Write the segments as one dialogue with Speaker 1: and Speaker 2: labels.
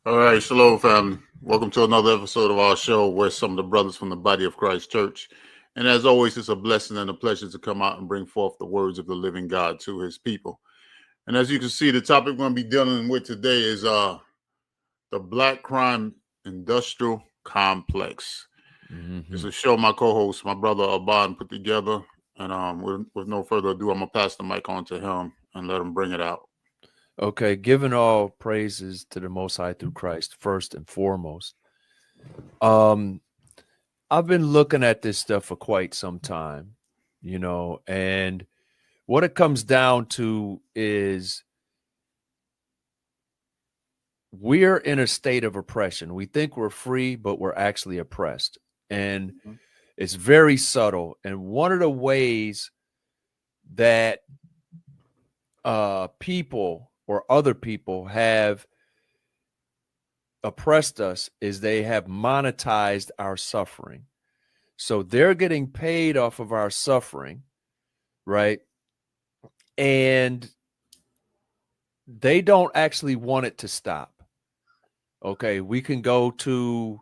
Speaker 1: All right, shalom, family. Welcome to another episode of our show. We're some of the brothers from the body of Christ Church. And as always, it's a blessing and a pleasure to come out and bring forth the words of the living God to his people. And as you can see, the topic we're going to be dealing with today is the Black Crime Industrial Complex. It's a show my co-host, my brother Aban, put together. And with no further ado, I'm going to pass the mic on to him and let him bring it out.
Speaker 2: Okay, giving all praises to the Most High through Christ, first and foremost. I've been looking at this stuff for quite some time, and what it comes down to is we're in a state of oppression. We think we're free, but we're actually oppressed. And it's very subtle. And one of the ways that people or other people have oppressed us is they have monetized our suffering. So they're getting paid off of our suffering, right? And they don't actually want it to stop. Okay, we can go to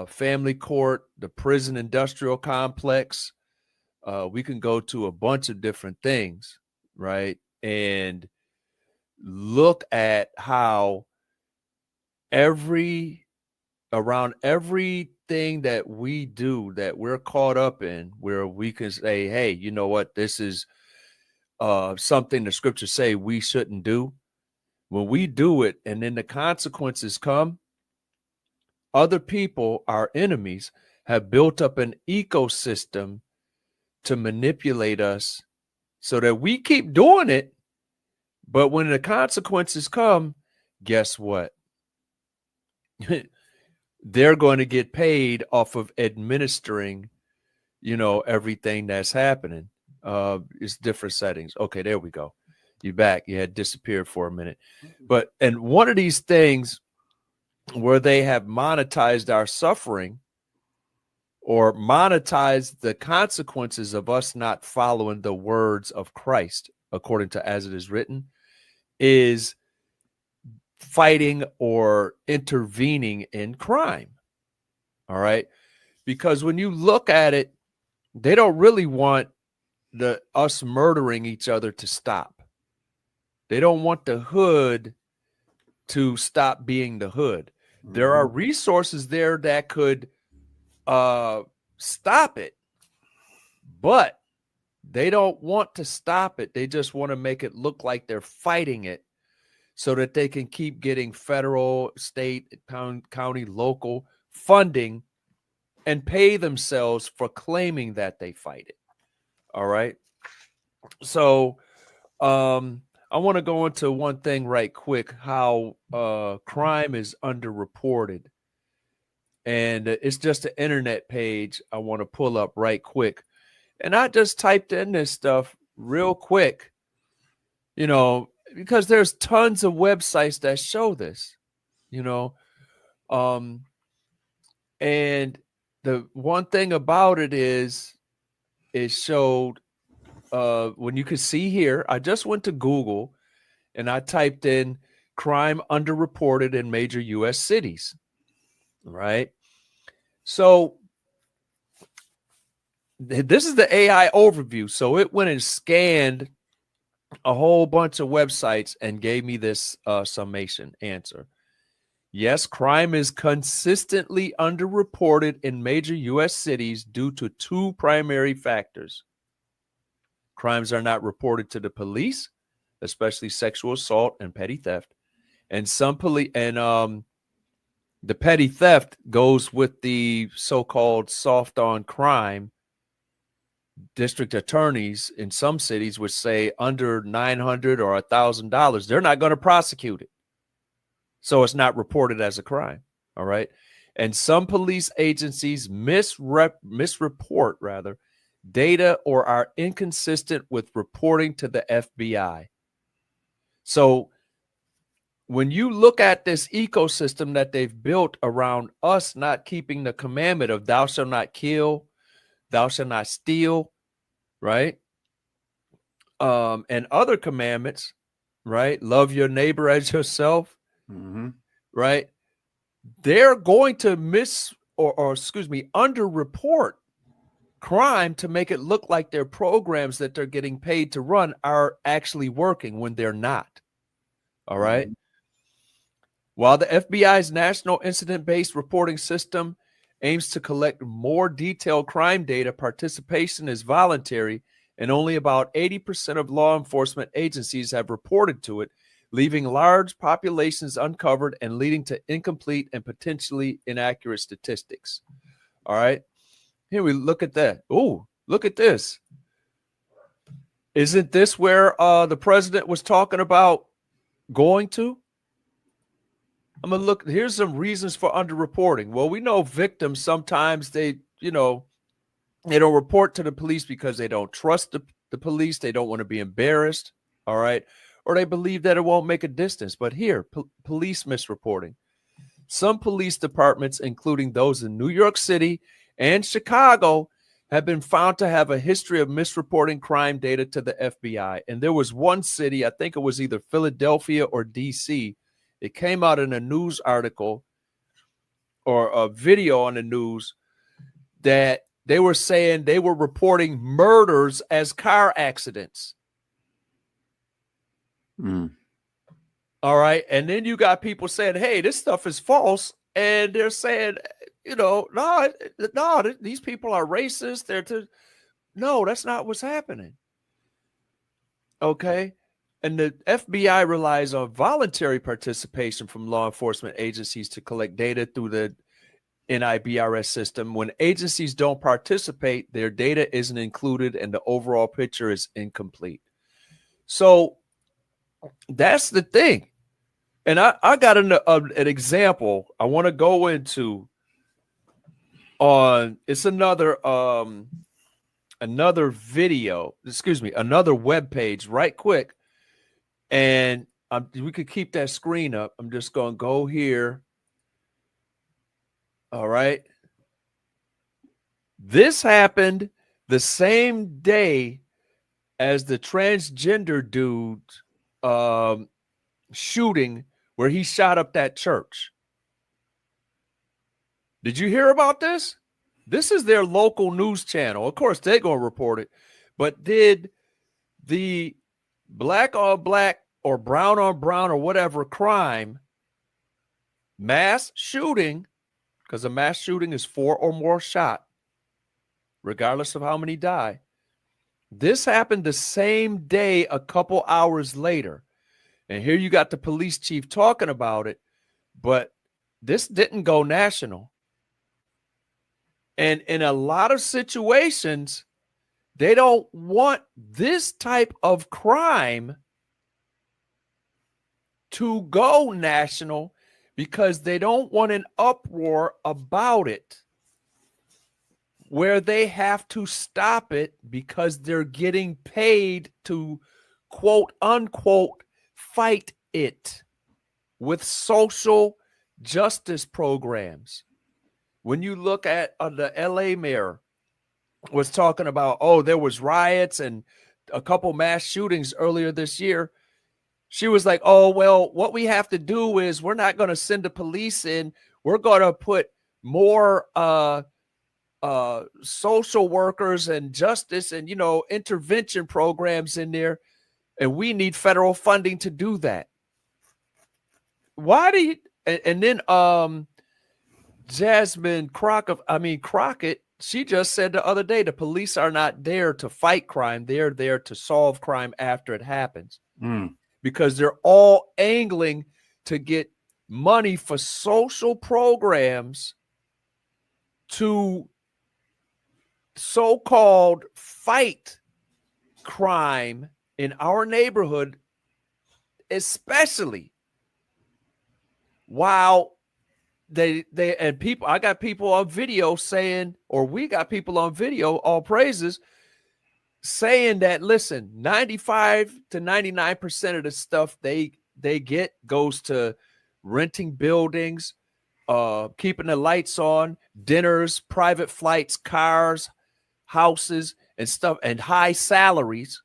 Speaker 2: family court, the prison industrial complex. We can go to a bunch of different things, right? And look at how around everything that we do that we're caught up in, where we can say, hey, you know what, this is something the scriptures say we shouldn't do. When we do it and then the consequences come, other people, our enemies, have built up an ecosystem to manipulate us so that we keep doing it. But when the consequences come, guess what? They're going to get paid off of administering, everything that's happening. It's different settings. Okay, there we go. You're back. You had disappeared for a minute. And one of these things where they have monetized our suffering or monetized the consequences of us not following the words of Christ, according to as it is written, is fighting or intervening in crime. All right. Because when you look at it, they don't really want us murdering each other to stop. They don't want the hood to stop being the hood. There are resources there that could stop it, but they don't want to stop it. They just want to make it look like they're fighting it so that they can keep getting federal, state, county, local funding and pay themselves for claiming that they fight it. All right. So I want to go into one thing right quick, how crime is underreported. And it's just an internet page I want to pull up right quick. And I just typed in this stuff real quick, because there's tons of websites that show this, and the one thing about it is it showed when you can see here, I just went to Google and I typed in crime underreported in major U.S. cities, right? So this is the AI overview. So it went and scanned a whole bunch of websites and gave me this summation answer. Yes, crime is consistently underreported in major U.S. cities due to two primary factors. Crimes are not reported to the police, especially sexual assault and petty theft. And the petty theft goes with the so-called soft on crime. District attorneys in some cities would say under $900 or $1,000, they're not going to prosecute it. So it's not reported as a crime. All right. And some police agencies misreport data or are inconsistent with reporting to the FBI. So when you look at this ecosystem that they've built around us not keeping the commandment of thou shalt not kill, thou shalt not steal, right? And other commandments, right? Love your neighbor as yourself. right? They're going to underreport crime to make it look like their programs that they're getting paid to run are actually working when they're not. All right.
Speaker 1: Mhm.
Speaker 2: While the FBI's National Incident-Based Reporting System aims to collect more detailed crime data, participation is voluntary, and only about 80% of law enforcement agencies have reported to it, leaving large populations uncovered and leading to incomplete and potentially inaccurate statistics. All right. Here we look at that. Oh, look at this. Isn't this where the president was talking about going to? I'm going to look. Here's some reasons for underreporting. Well, we know victims sometimes they don't report to the police because they don't trust the police. They don't want to be embarrassed. All right. Or they believe that it won't make a distance. But here, police misreporting. Some police departments, including those in New York City and Chicago, have been found to have a history of misreporting crime data to the FBI. And there was one city, I think it was either Philadelphia or DC. It came out in a news article or a video on the news that they were saying they were reporting murders as car accidents.
Speaker 1: Mm.
Speaker 2: All right. And then you got people saying, hey, this stuff is false. And they're saying, no, these people are racist. No, that's not what's happening. Okay. And the FBI relies on voluntary participation from law enforcement agencies to collect data through the NIBRS system. When agencies don't participate, their data isn't included and the overall picture is incomplete. So that's the thing. And I got an example I want to go into on. It's another video, another web page right quick. And we could keep that screen up. I'm just going to go here. All right. This happened the same day as the transgender dude shooting where he shot up that church. Did you hear about this? This is their local news channel. Of course, they're going to report it. But did the black on black or brown on brown or whatever crime, mass shooting, because a mass shooting is 4 or more shot, regardless of how many die. This happened the same day, a couple hours later. And here you got the police chief talking about it, but this didn't go national. And in a lot of situations, they don't want this type of crime to go national because they don't want an uproar about it where they have to stop it because they're getting paid to, quote unquote, fight it with social justice programs. When you look at the LA mayor was talking about, there was riots and a couple mass shootings earlier this year. She was like, what we have to do is we're not going to send the police in. We're going to put more social workers and justice and, intervention programs in there. And we need federal funding to do that. Why do you? And then Jasmine Crockett, she just said the other day, the police are not there to fight crime. They're there to solve crime after it happens. Because they're all angling to get money for social programs to so-called fight crime in our neighborhood, especially while I got people on video saying, or we got people on video, all praises, saying that, listen, 95 to 99% of the stuff they get goes to renting buildings, keeping the lights on, dinners, private flights, cars, houses, and stuff, and high salaries.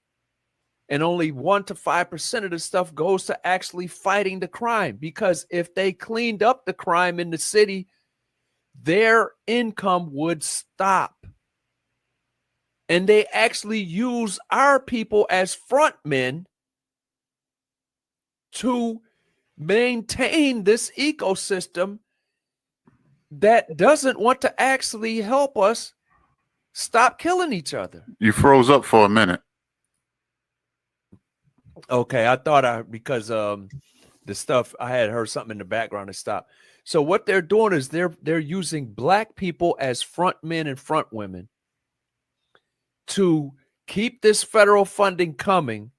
Speaker 2: And only 1 to 5% of the stuff goes to actually fighting the crime. Because if they cleaned up the crime in the city, their income would stop. And they actually use our people as front men to maintain this ecosystem that doesn't want to actually help us stop killing each other.
Speaker 1: You froze up for a minute.
Speaker 2: Okay, I thought because the stuff I had heard something in the background to stop. So what they're doing is they're using black people as front men and front women to keep this federal funding coming,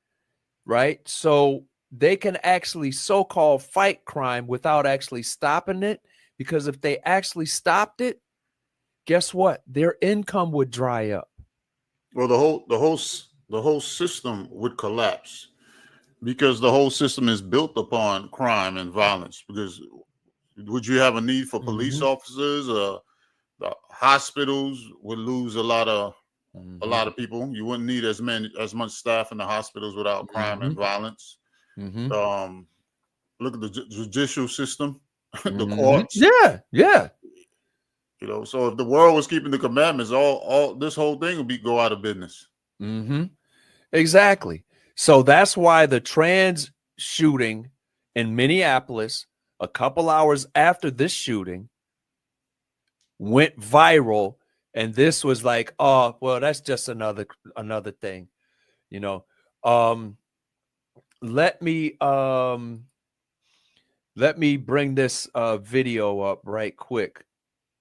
Speaker 2: right? So they can actually so-called fight crime without actually stopping it. Because if they actually stopped it, guess what? Their income would dry up.
Speaker 1: Well, the whole system would collapse because the whole system is built upon crime and violence. Because would you have a need for police officers? The hospitals would lose a lot of people. You wouldn't need as much staff in the hospitals without crime and violence. Look at the judicial system, the courts.
Speaker 2: Yeah.
Speaker 1: You know, so if the world was keeping the commandments, all this whole thing would go out of business.
Speaker 2: Exactly. So that's why the trans shooting in Minneapolis, a couple hours after this shooting, went viral. And this was like, oh, well, that's just another thing, you know. Let me bring this video up right quick.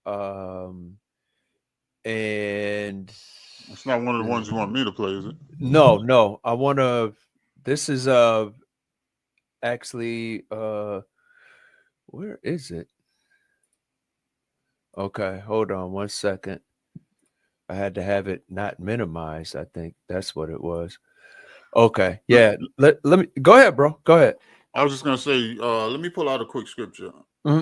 Speaker 2: And
Speaker 1: it's not one of the ones you want me to play, is it?
Speaker 2: No. I want to. This is actually where is it? Okay, hold on 1 second. I had to have it not minimized. I think that's what it was. Okay, yeah. Let me go ahead, bro. Go ahead.
Speaker 1: I was just gonna say, let me pull out a quick scripture.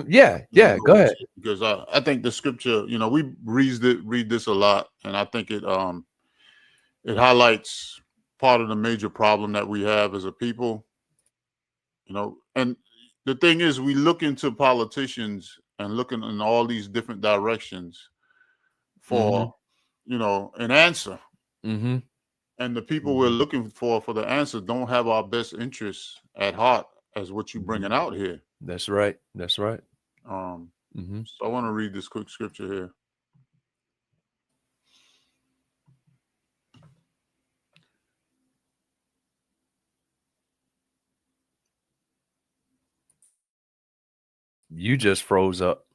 Speaker 2: Yeah. Go ahead.
Speaker 1: Because I think the scripture, you know, we read this a lot, and I think it highlights part of the major problem that we have as a people. You know, and the thing is, we look into politicians and looking in all these different directions for, you know, an answer. And the people we're looking for the answer don't have our best interests at heart as what you're bringing out here.
Speaker 2: That's right.
Speaker 1: So I want to read this quick scripture here.
Speaker 2: You just froze up.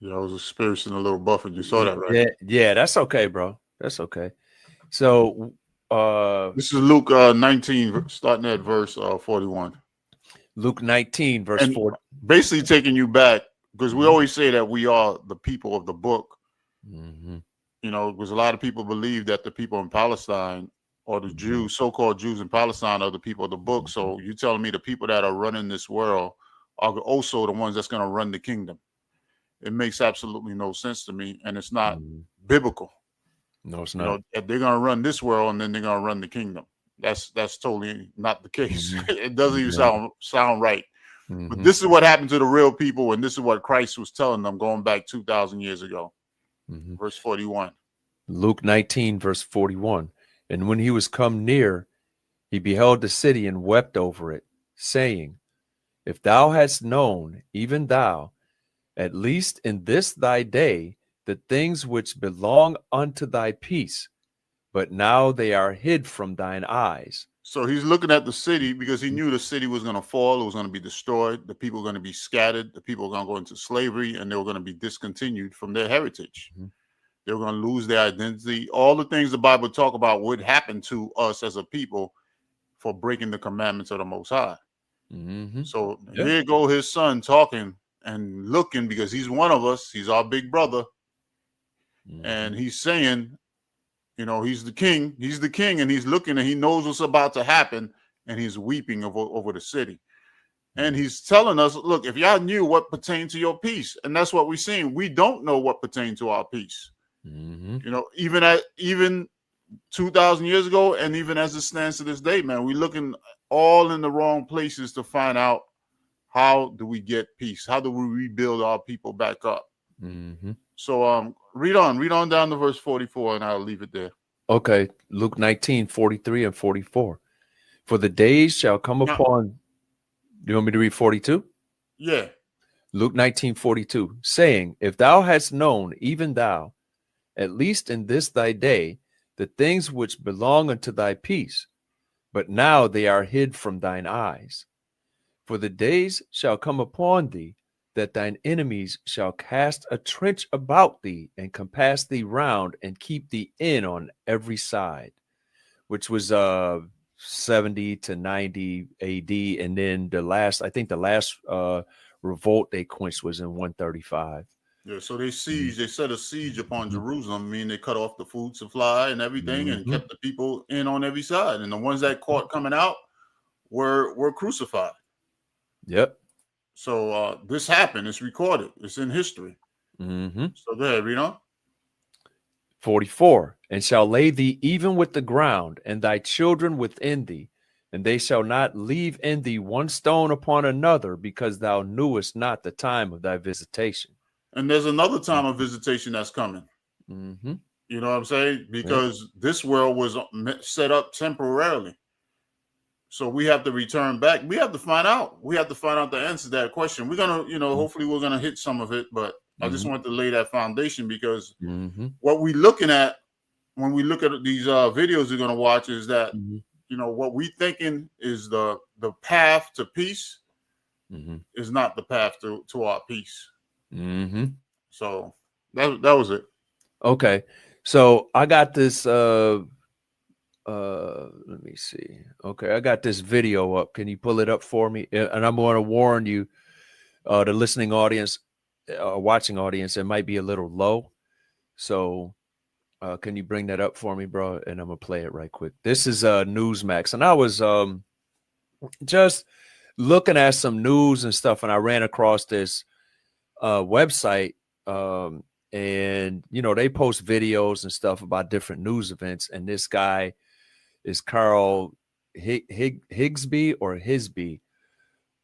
Speaker 1: Yeah, I was experiencing a little buffer. You saw that, right?
Speaker 2: Yeah, that's okay, bro. That's okay. So
Speaker 1: this is Luke 19, starting at verse 41.
Speaker 2: Luke 19, verse 40.
Speaker 1: Basically taking you back, because we always say that we are the people of the book. You know, because a lot of people believe that the people in Palestine or the Jews, so-called Jews in Palestine, are the people of the book. So you're telling me the people that are running this world are also the ones that's going to run the kingdom. It makes absolutely no sense to me, and it's not biblical.
Speaker 2: No, it's not.
Speaker 1: You know, if they're going to run this world and then they're going to run the kingdom. That's totally not the case. It doesn't even sound right. But this is what happened to the real people, and this is what Christ was telling them going back 2,000 years ago. Verse 41.
Speaker 2: Luke 19, verse 41. And when he was come near, he beheld the city and wept over it, saying, if thou hadst known, even thou, at least in this thy day, the things which belong unto thy peace, but now they are hid from thine eyes.
Speaker 1: So he's looking at the city because he knew the city was going to fall. It was going to be destroyed. The people were going to be scattered. The people were going to go into slavery, and they were going to be discontinued from their heritage. They were going to lose their identity. All the things the Bible talk about would happen to us as a people for breaking the commandments of the Most High. So here go his son talking and looking, because he's one of us. He's our big brother. And he's saying, you know, he's the king. He's the king, and he's looking, and he knows what's about to happen, and he's weeping over the city. And he's telling us, look, if y'all knew what pertained to your peace, and that's what we're seeing, we don't know what pertained to our peace. You know, even 2,000 years ago, and even as it stands to this day, man, we're looking all in the wrong places to find out how do we get peace? How do we rebuild our people back up? So read on down to verse 44, and I'll leave it there.
Speaker 2: Okay, Luke 19:43 and 44. For the days shall come upon. You want me to read 42?
Speaker 1: Yeah.
Speaker 2: Luke 19:42, saying, if thou hadst known, even thou, at least in this thy day, the things which belong unto thy peace, but now they are hid from thine eyes. For the days shall come upon thee, that thine enemies shall cast a trench about thee, and compass thee round, and keep thee in on every side. Which was 70 to 90 AD, and then the last revolt they quenched was in 135.
Speaker 1: Yeah, so they set a siege upon Jerusalem. I mean, they cut off the food supply and everything, and kept the people in on every side. And the ones that caught coming out were crucified.
Speaker 2: Yep.
Speaker 1: So this happened. It's recorded. It's in history. So go ahead, read on.
Speaker 2: 44, and shall lay thee even with the ground, and thy children within thee, and they shall not leave in thee one stone upon another, because thou knewest not the time of thy visitation.
Speaker 1: And there's another time of visitation that's coming. You know what I'm saying? Because this world was set up temporarily. So we have to return back. We have to find out. We have to find out the answer to that question. We're going to, hopefully we're going to hit some of it, but I just want to lay that foundation, because what we're looking at when we look at these videos we're going to watch is that, what we thinking is the path to peace is not the path to our peace. So that was it. Okay.
Speaker 2: So I got this, let me see. Okay. I got this video up. Can you pull it up for me? And I'm going to warn you, the listening audience, watching audience, it might be a little low. So can you bring that up for me, bro? And I'm gonna play it right quick. This is Newsmax, and I was just looking at some news and stuff, and I ran across this website, and they post videos and stuff about different news events. And this guy is Carl Higsby or Hisby,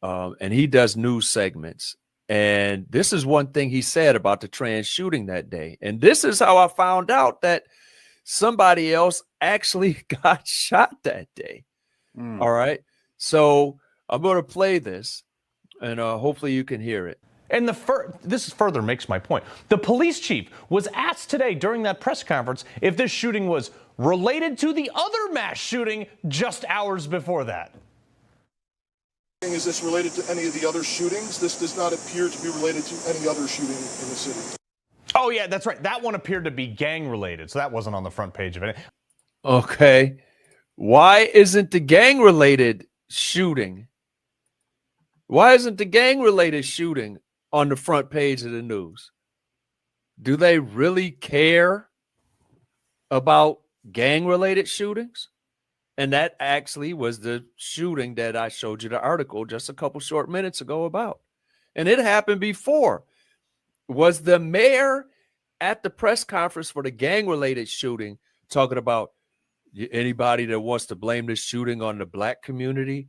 Speaker 2: and he does news segments. And this is one thing he said about the trans shooting that day. And this is how I found out that somebody else actually got shot that day. All right. So I'm going to play this, and hopefully you can hear it.
Speaker 3: And this further makes my point. The police chief was asked today during that press conference if this shooting was related to the other mass shooting just hours before that.
Speaker 4: Is this related to any of the other shootings? This does not appear to be related to any other shooting in the city.
Speaker 3: Oh, yeah, that's right. That one appeared to be gang related, so that wasn't on the front page of it.
Speaker 2: Okay. Why isn't the gang related shooting? Why isn't the gang related shooting on the front page of the news? Do they really care about gang related shootings? And that actually was the shooting that I showed you the article just a couple short minutes ago about. And it happened before. Was the mayor at the press conference for the gang-related shooting talking about anybody that wants to blame this shooting on the black community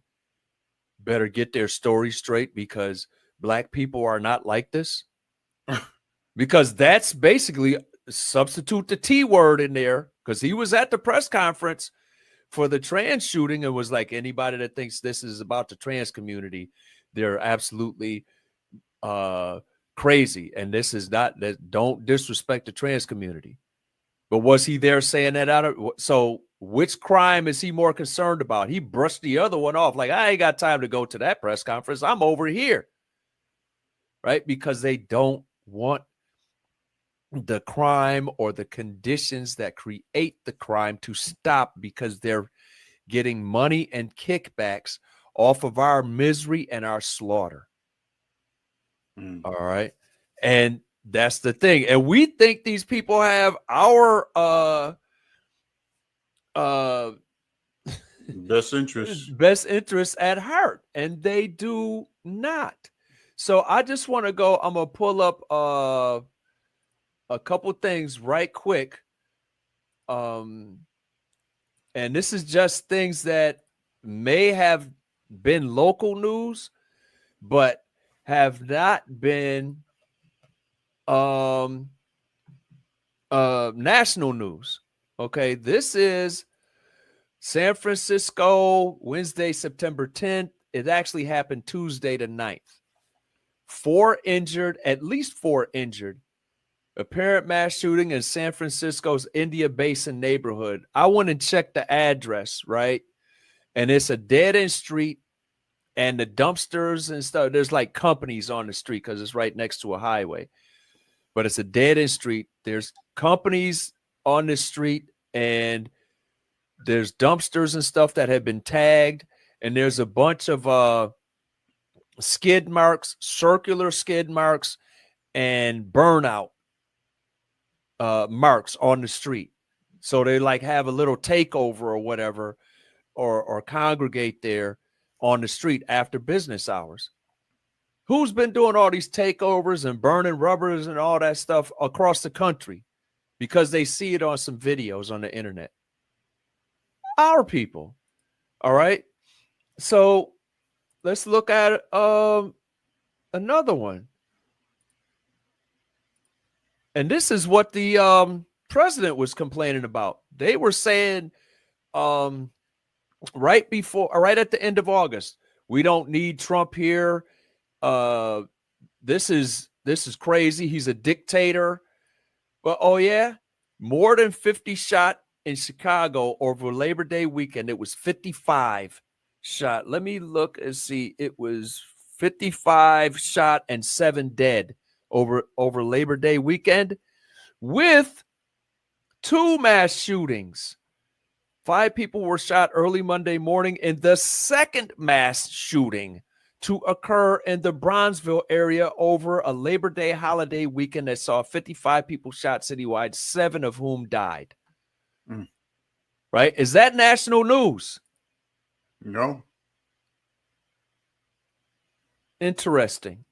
Speaker 2: better get their story straight, because black people are not like this? Because that's basically, substitute the T word in there, because he was at the press conference for the trans shooting and was like, anybody that thinks this is about the trans community, they're absolutely crazy. And this is not, that don't disrespect the trans community. But was he there saying that out of, so which crime is he more concerned about? He brushed the other one off. Like, I ain't got time to go to that press conference. I'm over here. Right? Because they don't want the crime or the conditions that create the crime to stop, because they're getting money and kickbacks off of our misery and our slaughter. All right. And that's the thing. And we think these people have our
Speaker 1: Best interest.
Speaker 2: best interests at heart, and they do not. So I just want to go. I'm gonna pull up a couple things right quick. And this is just things that may have been local news, but have not been national news. Okay, this is San Francisco, Wednesday, September 10th. It actually happened Tuesday the 9th. 4 injured, at least 4 injured. Apparent mass shooting in San Francisco's India Basin neighborhood. I went and checked the address, right? And it's a dead-end street, and the dumpsters and stuff, there's like companies on the street because it's right next to a highway. But it's a dead-end street. There's companies on the street, and there's dumpsters and stuff that have been tagged, and there's a bunch of skid marks, circular skid marks, and burnout marks on the street. So they like have a little takeover or whatever, or congregate there on the street after business hours. Who's been doing all these takeovers and burning rubbers and all that stuff across the country because they see it on some videos on the internet? Our people. All right. So let's look at another one. And this is what the president was complaining about. They were saying right at the end of August, we don't need Trump here. This is crazy. He's a dictator. But oh yeah, more than 50 shot in Chicago over Labor Day weekend. It was 55 shot. Let me look and see. It was 55 shot and 7 dead over Labor Day weekend, with 2 mass shootings. 5 people were shot early Monday morning in the second mass shooting to occur in the Bronzeville area over a Labor Day holiday weekend that saw 55 people shot citywide, 7 of whom died. Right? Is that national news?
Speaker 1: No.
Speaker 2: Interesting.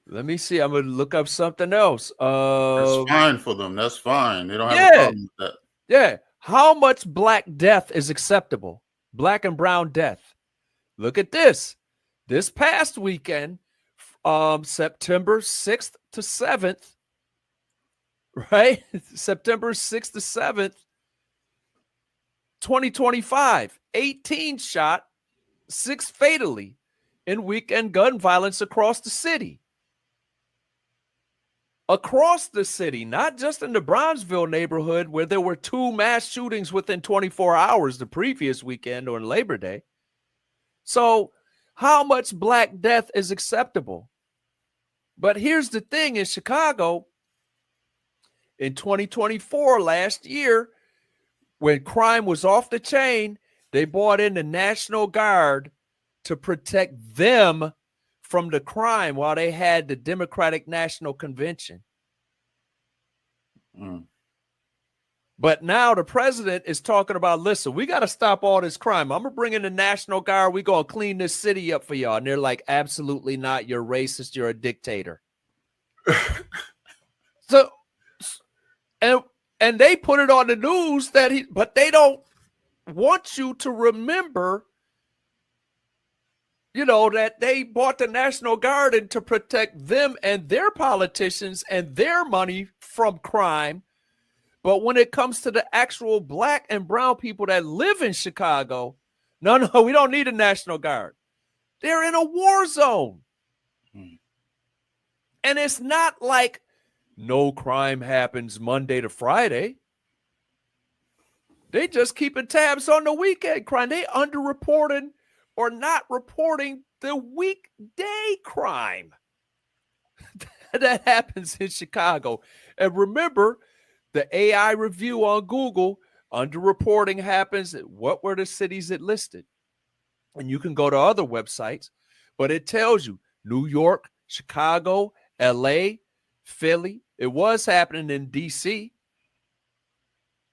Speaker 2: Let me see. I'm going to look up something else.
Speaker 1: That's fine for them. That's fine. They don't have a problem with that.
Speaker 2: Yeah. How much Black death is acceptable? Black and brown death. Look at this. This past weekend, September 6th to 7th, right? September 6th to 7th, 2025, 18 shot, 6 fatally in weekend gun violence across the city. Across the city, not just in the Bronzeville neighborhood where there were 2 mass shootings within 24 hours the previous weekend on Labor Day. So how much Black death is acceptable? But here's the thing, in Chicago, in 2024, last year, when crime was off the chain, they brought in the National Guard to protect them from the crime while they had the Democratic National Convention. But now the president is talking about, listen, we got to stop all this crime. I'm going to bring in the National Guard. We're going to clean this city up for y'all. And they're like, absolutely not. You're racist. You're a dictator. So, and they put it on the news but they don't want you to remember, that they bought the National Guard in to protect them and their politicians and their money from crime. But when it comes to the actual Black and brown people that live in Chicago, no, we don't need a National Guard. They're in a war zone. And it's not like no crime happens Monday to Friday. They just keeping tabs on the weekend crime. They underreporting or not reporting the weekday crime that happens in Chicago. And remember, the AI review on Google, underreporting happens. What were the cities it listed? And you can go to other websites, but it tells you New York, Chicago, LA, Philly. It was happening in DC.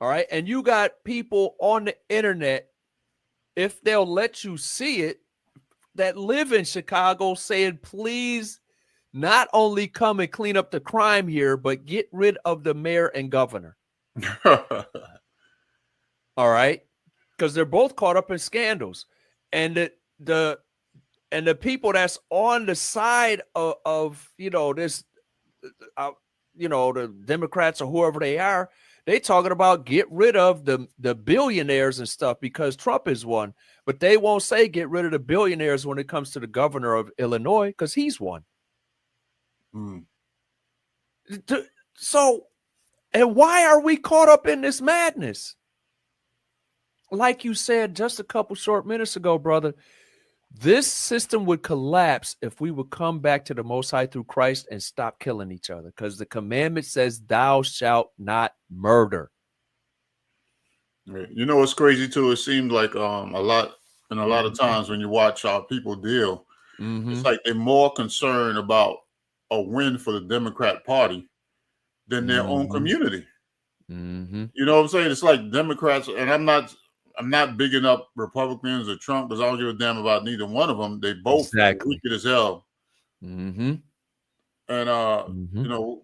Speaker 2: All right. And you got people on the internet, if they'll let you see it, that live in Chicago saying, please not only come and clean up the crime here, but get rid of the mayor and governor. All right. Because they're both caught up in scandals. And the people that's on the side of this, the Democrats or whoever they are, they talking about get rid of the billionaires and stuff because Trump is one, but they won't say get rid of the billionaires when it comes to the governor of Illinois because he's one. So, and why are we caught up in this madness? Like you said just a couple short minutes ago, brother, this system would collapse if we would come back to the Most High through Christ and stop killing each other, because the commandment says thou shalt not murder.
Speaker 1: You know what's crazy too? It seems like a lot of times when you watch how people deal, it's like they're more concerned about a win for the Democrat Party than their own community. You know what I'm saying? It's like Democrats, and I'm not bigging up Republicans or Trump because I don't give a damn about neither one of them. They both wicked as hell. And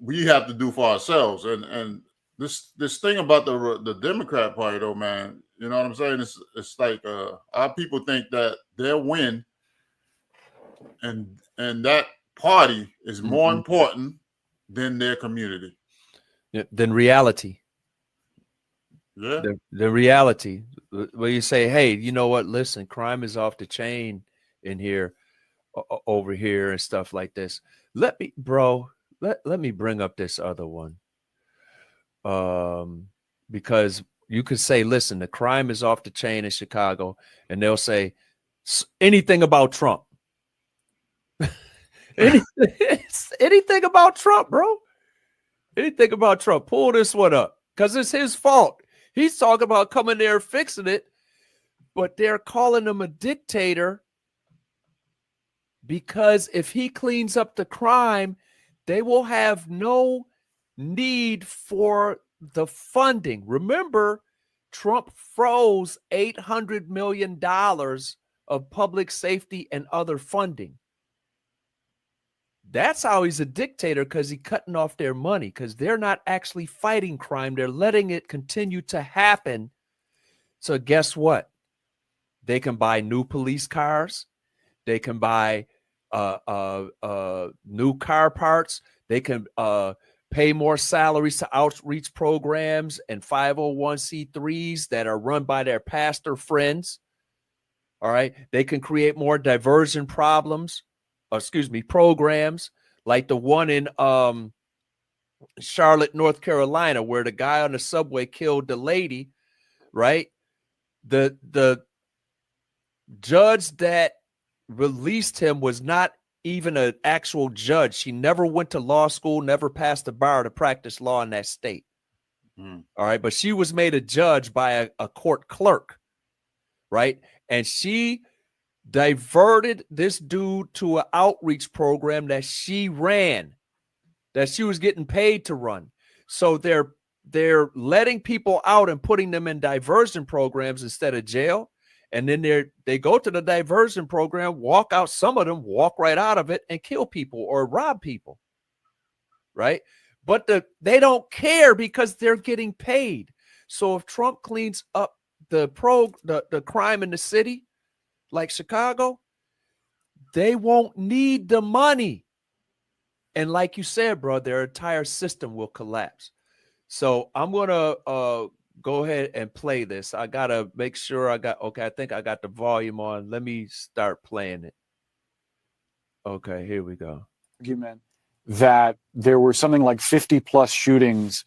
Speaker 1: we have to do for ourselves. And this thing about the Democrat Party, though, man, you know what I'm saying? It's like our people think that their win and that party is more important than their community.
Speaker 2: Than reality.
Speaker 1: Yeah.
Speaker 2: The reality where you say, hey, you know what? Listen, crime is off the chain in here, over here and stuff like this. Let me bring up this other one. Because you could say, listen, the crime is off the chain in Chicago, and they'll say anything about Trump. anything about Trump, bro. Anything about Trump. Pull this one up because it's his fault. He's talking about coming there fixing it, but they're calling him a dictator because if he cleans up the crime, they will have no need for the funding. Remember, Trump froze $800 million of public safety and other funding. That's how he's a dictator, because he's cutting off their money, because they're not actually fighting crime. They're letting it continue to happen. So guess what? They can buy new police cars. They can buy new car parts. They can pay more salaries to outreach programs and 501c3s that are run by their pastor friends. All right. They can create more diversion programs, like the one in Charlotte, North Carolina, where the guy on the subway killed the lady, right? The judge that released him was not even an actual judge. She never went to law school, never passed the bar to practice law in that state. All right. But she was made a judge by a court clerk, right? And she diverted this dude to an outreach program that she ran, that she was getting paid to run. So they're letting people out and putting them in diversion programs instead of jail. And then they go to the diversion program, walk out. Some of them walk right out of it and kill people or rob people. Right. But they don't care because they're getting paid. So if Trump cleans up the crime in the city, like Chicago, they won't need the money. And like you said, bro, their entire system will collapse. So I'm going to go ahead and play this. I got to make sure I think I got the volume on. Let me start playing it. Okay, here we go.
Speaker 5: Argument that there were something like 50 plus shootings,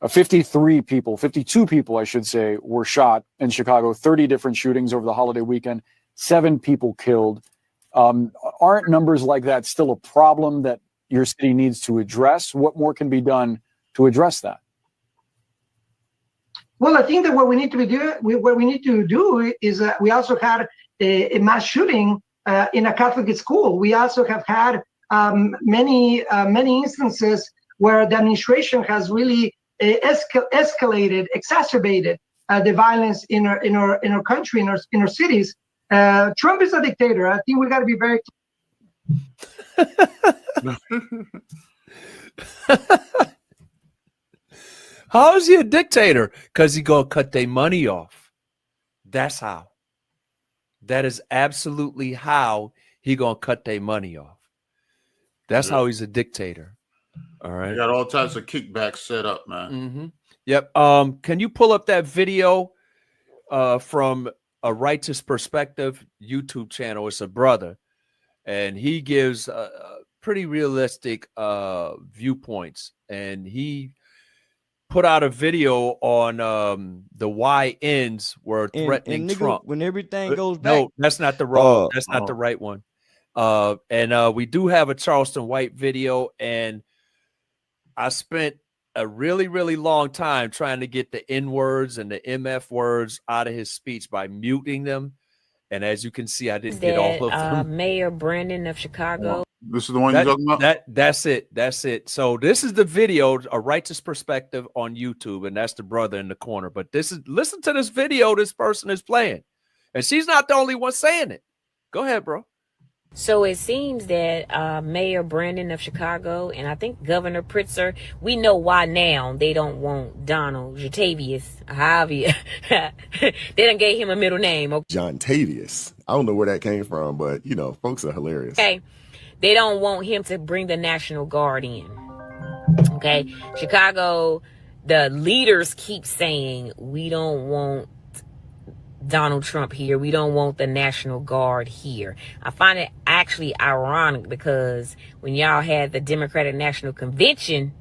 Speaker 5: 52 people, I should say, were shot in Chicago, 30 different shootings over the holiday weekend. 7 people killed. Aren't numbers like that still a problem that your city needs to address? What more can be done to address that?
Speaker 6: Well, I think that what we need to do is we also had a mass shooting in a Catholic school. We also have had many instances where the administration has really escalated, exacerbated the violence in our country, in our cities. Trump is a dictator. I think we got to be very.
Speaker 2: How is he a dictator? Because he gonna cut their money off. That's how. That is absolutely how he gonna cut their money off. That's how he's a dictator. All right.
Speaker 1: You got all types of kickbacks set up, man.
Speaker 2: Mm-hmm. Yep. Can you pull up that video from a Righteous Perspective YouTube channel? It's a brother, and he gives pretty realistic viewpoints, and he put out a video on the YNs were threatening
Speaker 7: nigga,
Speaker 2: Trump.
Speaker 7: when everything goes back.
Speaker 2: No, that's not the wrong. That's not the right one. And we do have a Charleston White video, and I spent a really, really long time trying to get the N words and the MF words out of his speech by muting them. And as you can see, I didn't get all of them.
Speaker 8: Mayor Brandon of Chicago.
Speaker 1: This is the one you're talking about?
Speaker 2: That's it. That's it. So this is the video, A Righteous Perspective on YouTube, and that's the brother in the corner. But listen to this video this person is playing. And she's not the only one saying it. Go ahead, bro.
Speaker 8: So it seems that Mayor Brandon of Chicago and I think Governor Pritzker, we know why now they don't want Donald Jatavius. Javier. They done gave him a middle name. Okay.
Speaker 9: John Tavius. I don't know where that came from, but, you know, folks are hilarious.
Speaker 8: Okay. They don't want him to bring the National Guard in. Okay. Chicago, the leaders keep saying, we don't want Donald Trump here. We don't want the National Guard here. I find it actually ironic because when y'all had the Democratic National Convention,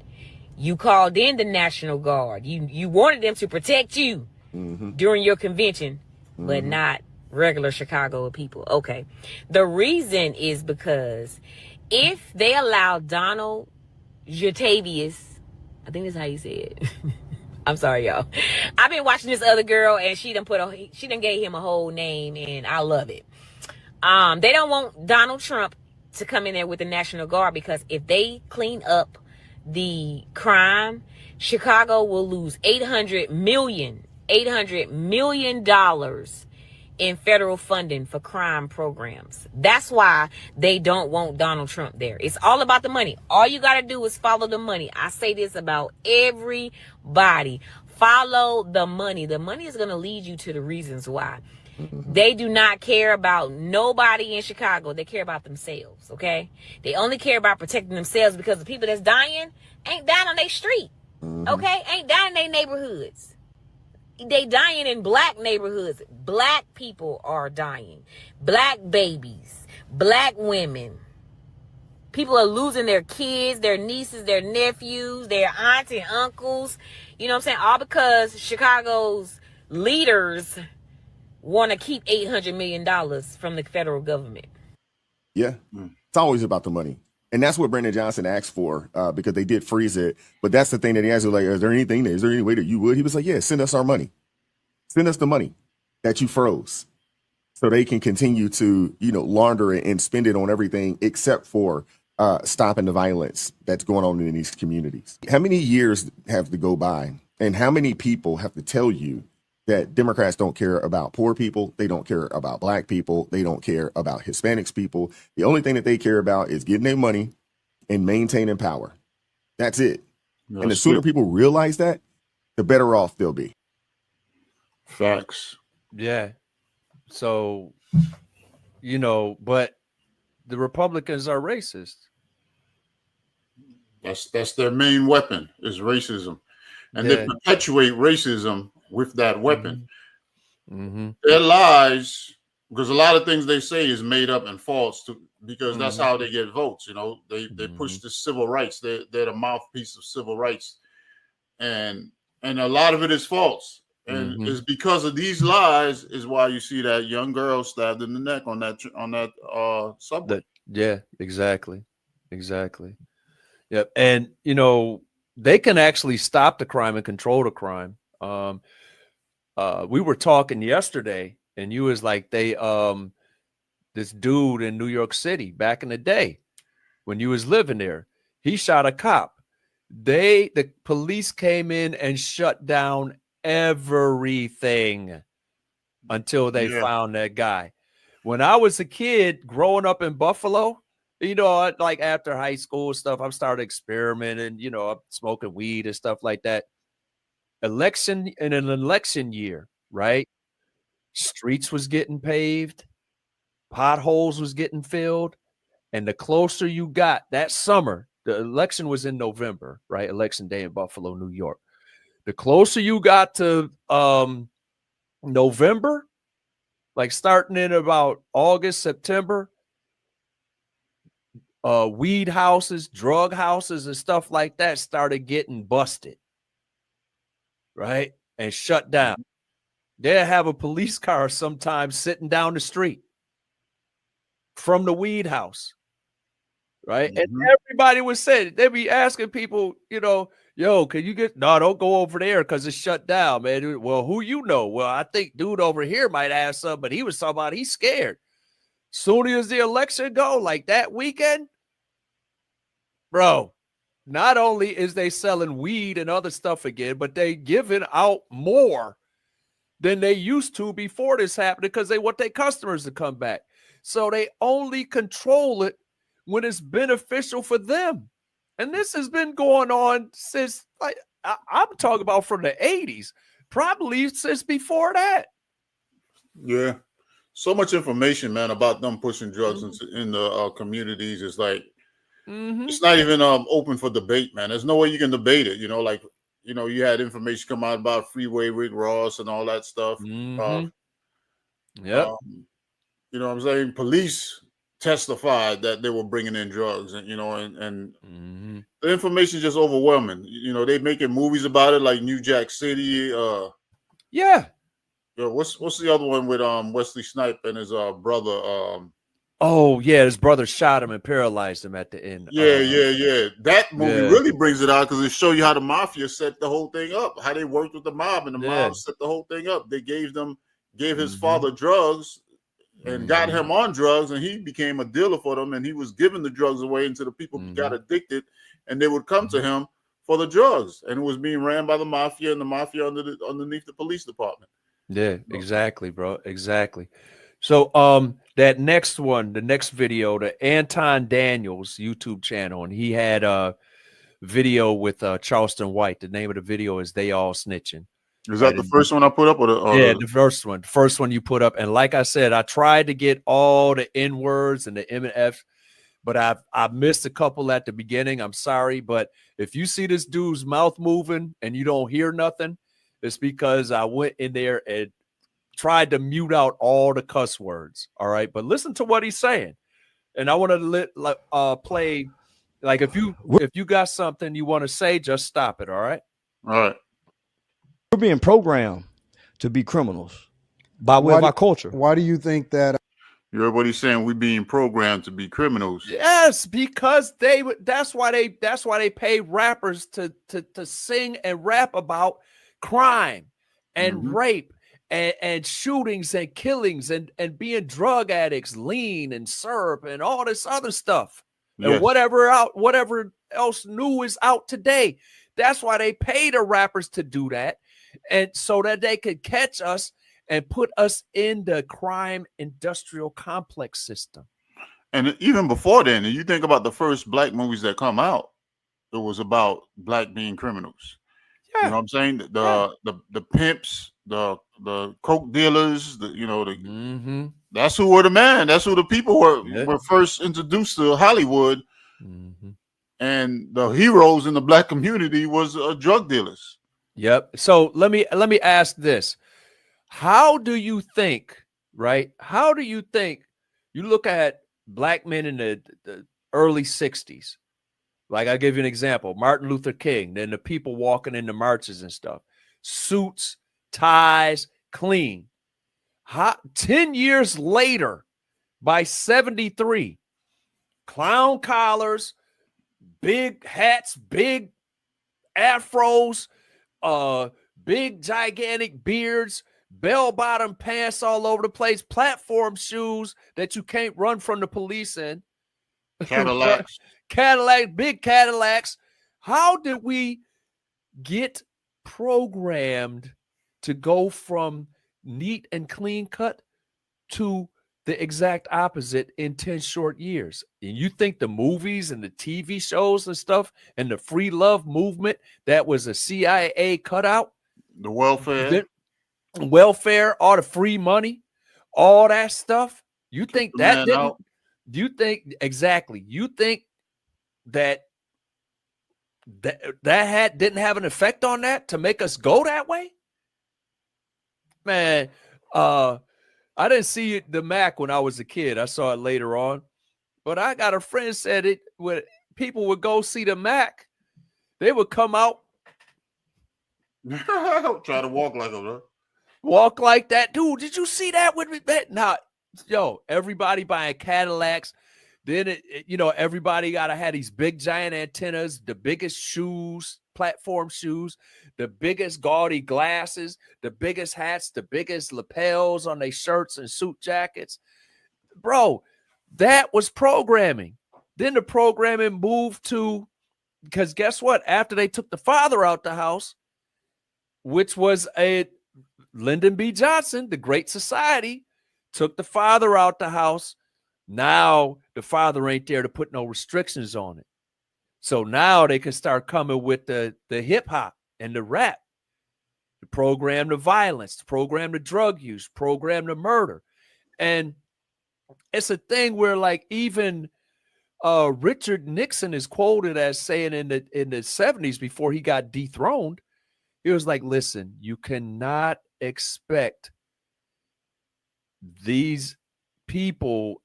Speaker 8: you called in the National Guard. You wanted them to protect you during your convention, but not regular Chicago people. Okay. The reason is because if they allow Donald Jatavius, I think that's how you say it. I'm sorry, y'all. I've been watching this other girl, and she done gave him a whole name, and I love it. They don't want Donald Trump to come in there with the National Guard because if they clean up the crime, Chicago will lose $800 million in federal funding for crime programs. That's why they don't want Donald Trump there. It's all about the money. All you got to do is follow the money. I say this about everybody. Follow the money. The money is going to lead you to the reasons why. They do not care about nobody in Chicago. They care about themselves, okay? They only care about protecting themselves because the people that's dying ain't dying on their street, okay? Ain't dying in their neighborhoods. They dying in black neighborhoods. Black people are dying. Black babies, black women. People are losing their kids, their nieces, their nephews, their aunts and uncles. You know what I'm saying? All because Chicago's leaders want to keep $800 million from the federal government.
Speaker 9: Yeah, it's always about the money. And that's what Brandon Johnson asked for because they did freeze it. But that's the thing that he asked, like, is there any way that you would? He was like, yeah, send us our money. Send us the money that you froze so they can continue to, launder it and spend it on everything except for stopping the violence that's going on in these communities. How many years have to go by and how many people have to tell you that Democrats don't care about poor people? They don't care about black people. They don't care about Hispanics people. The only thing that they care about is getting their money and maintaining power. That's it. And the sooner people realize that, the better off they'll be.
Speaker 1: Facts.
Speaker 2: Yeah. So, but the Republicans are racist.
Speaker 1: That's their main weapon is racism. And they perpetuate racism with that weapon. Their lies, because a lot of things they say is made up and false because that's how they get votes. They push the civil rights. They're the mouthpiece of civil rights. And a lot of it is false. And it's because of these lies is why you see that young girl stabbed in the neck on that subway.
Speaker 2: Yeah, exactly. Yep. And they can actually stop the crime and control the crime. We were talking yesterday, and you was like, this dude in New York City back in the day when you was living there, he shot a cop. The police came in and shut down everything until they found that guy. When I was a kid growing up in Buffalo, like after high school stuff, I started experimenting, smoking weed and stuff like that. In an election year, right? Streets was getting paved, potholes was getting filled, and the closer you got that summer, the election was in November, right? Election day in Buffalo, New York. The closer you got to November, like starting in about August, September, weed houses, drug houses, and stuff like that started getting busted, right? And shut down. They'll have a police car sometimes sitting down the street from the weed house, right? And everybody was saying, they'd be asking people, yo, can you no, don't go over there because it's shut down, man. Well, who you know? Well, I think dude over here might ask something, but he was talking about he's scared. Soon as the election go, like that weekend, bro, not only is they selling weed and other stuff again, but they giving out more than they used to before this happened because they want their customers to come back. So they only control it when it's beneficial for them. And this has been going on since, like, I'm talking about from the 80s, probably since before that.
Speaker 1: Yeah. So much information, man, about them pushing drugs in the communities is like, it's not even open for debate, man. There's no way you can debate it. You had information come out about Freeway Rick Ross and all that stuff.
Speaker 2: Yep.
Speaker 1: You know what I'm saying? Police testified that they were bringing in drugs, and the information is just overwhelming. They making movies about it, like New Jack City. What's the other one with Wesley Snipes and his brother?
Speaker 2: Oh yeah, his brother shot him and paralyzed him at the end.
Speaker 1: Yeah. That movie really brings it out because it shows you how the mafia set the whole thing up, how they worked with the mob, and the mob set the whole thing up. They gave his father drugs and got him on drugs, and he became a dealer for them, and he was giving the drugs away until the people got addicted, and they would come to him for the drugs, and it was being ran by the mafia, and the mafia underneath the police department.
Speaker 2: Yeah, exactly, bro. Exactly. So that next one, the next video, the Anton Daniels YouTube channel, and he had a video with Charleston White. The name of the video is They All Snitching.
Speaker 1: Is that the first one I put up?
Speaker 2: The first one. The first one you put up. And like I said, I tried to get all the N words and the M and F, but I missed a couple at the beginning. I'm sorry. But if you see this dude's mouth moving and you don't hear nothing, it's because I went in there and tried to mute out all the cuss words. All right. But listen to what he's saying. And I want to play, like, if you got something you want to say, just stop it. All right.
Speaker 1: All right.
Speaker 7: We're being programmed to be criminals by way of our culture.
Speaker 10: Why do you think that?
Speaker 1: Everybody's saying we're being programmed to be criminals.
Speaker 2: Yes, because that's why they pay rappers to sing and rap about crime and rape and shootings and killings and being drug addicts, lean and syrup and all this other stuff. And whatever else new is out today. That's why they pay the rappers to do that. And so that they could catch us and put us in the crime industrial complex system.
Speaker 1: And even before then, you think about the first black movies that come out, it was about black being criminals. You know what I'm saying? The pimps, the coke dealers, that's who were the man. That's who the people were first introduced to Hollywood. And the heroes in the black community was drug dealers.
Speaker 2: Yep. So let me ask this. How do you think, right? How do you think you look at black men in the early 60s? Like, I'll give you an example. Martin Luther King, then the people walking in the marches and stuff. Suits, ties, clean. 10 years later, by 73, clown collars, big hats, big afros, big gigantic beards, bell-bottom pants all over the place, platform shoes that you can't run from the police in.
Speaker 1: Cadillacs.
Speaker 2: Big Cadillacs, How did we get programmed to go from neat and clean cut to the exact opposite in 10 short years? And you think the movies and the TV shows and stuff and the free love movement, that was a CIA cutout?
Speaker 1: The welfare.
Speaker 2: Welfare, all the free money, all that stuff. You think that didn't?
Speaker 1: Out.
Speaker 2: You think exactly? You think that didn't have an effect on that to make us go that way? Man, I didn't see the Mac when I was a kid. I saw it later on, but I got a friend said it when people would go see the Mac, they would come out,
Speaker 1: try to walk like him, huh?
Speaker 2: Walk like that, dude. Did you see that with me? Now, yo, everybody buying Cadillacs. Then everybody gotta have these big giant antennas, the biggest shoes, platform shoes, the biggest gaudy glasses, the biggest hats, the biggest lapels on their shirts and suit jackets. Bro, that was programming. Then the programming moved to, because guess what? After they took the father out the house, which was a Lyndon B. Johnson, the Great Society, took the father out the house. Now the father ain't there to put no restrictions on it. So now they can start coming with the hip hop and the rap, to program the violence, to program the drug use, program the murder. And it's a thing where, like, even Richard Nixon is quoted as saying in the 70s, before he got dethroned, he was like, listen, you cannot expect these people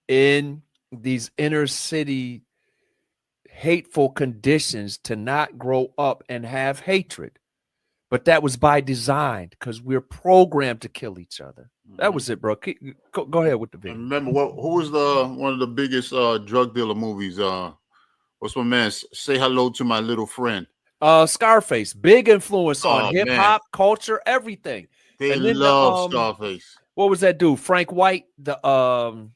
Speaker 2: in these inner city hateful conditions to not grow up and have hatred. But that was by design, because we're programmed to kill each other. That was it, bro. Go ahead with the video.
Speaker 1: Remember who was one of the biggest drug dealer movies? What's my man? Say Hello to My Little Friend.
Speaker 2: Scarface, big influence on hip hop culture, everything.
Speaker 1: They love Scarface.
Speaker 2: What was that dude? Frank White, the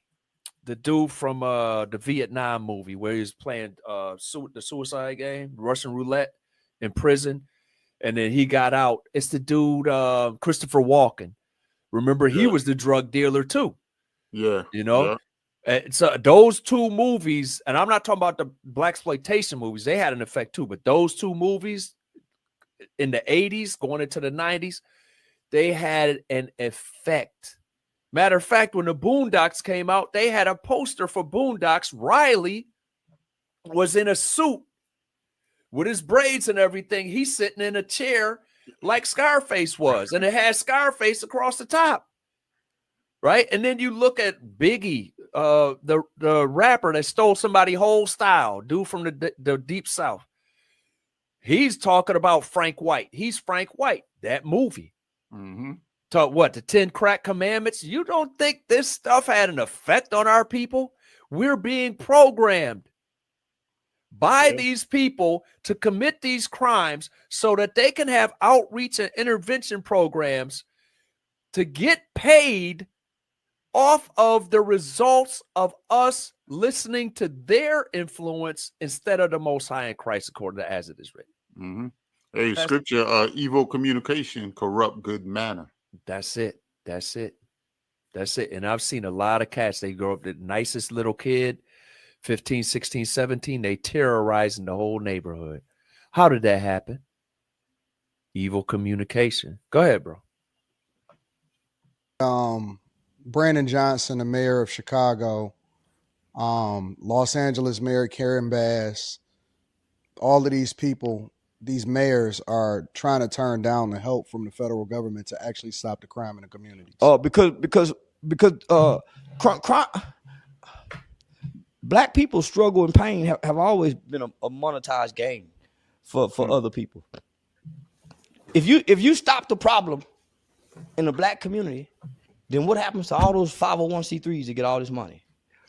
Speaker 2: dude from the Vietnam movie where he was playing the suicide game, Russian roulette, in prison, and then he got out. It's the dude Christopher Walken. Remember, he was the drug dealer too.
Speaker 1: Yeah,
Speaker 2: Yeah. So those two movies, and I'm not talking about the blaxploitation movies, they had an effect too, but those two movies in the 80s going into the 90s, they had an effect. Matter of fact, when the Boondocks came out, they had a poster for Boondocks. Riley was in a suit with his braids and everything. He's sitting in a chair like Scarface was, and it had Scarface across the top. Right? And then you look at Biggie, the rapper that stole somebody's whole style, dude from the Deep South. He's talking about Frank White. He's Frank White, that movie.
Speaker 1: Mm-hmm.
Speaker 2: Talk what? The 10 Crack Commandments? You don't think this stuff had an effect on our people? We're being programmed by these people to commit these crimes so that they can have outreach and intervention programs to get paid off of the results of us listening to their influence instead of the Most High in Christ, according to as it is written.
Speaker 1: Mm-hmm. Hey, scripture, evil communication corrupt good manner.
Speaker 2: That's it. That's it. That's it. And I've seen a lot of cats. They grow up the nicest little kid, 15, 16, 17. They terrorizing the whole neighborhood. How did that happen? Evil communication. Go ahead, bro.
Speaker 10: Brandon Johnson, the mayor of Chicago, Los Angeles Mayor Karen Bass, all of these people, these mayors are trying to turn down the help from the federal government to actually stop the crime in the communities.
Speaker 7: Oh, because black people's struggle and pain have always been a monetized game for other people. If you stop the problem in the black community, then what happens to all those 501c3s that get all this money?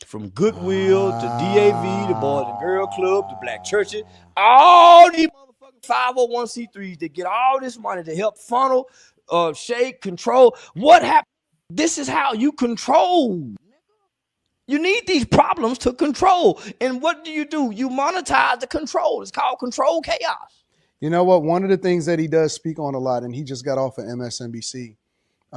Speaker 7: From Goodwill to DAV, the Boys and Girl Club, the black churches, all these motherfucking 501c3s that get all this money to help funnel, shake, control. What happened? This is how you control. You need these problems to control. And what do? You monetize the control. It's called control chaos.
Speaker 10: You know what? One of the things that he does speak on a lot, and he just got off of MSNBC,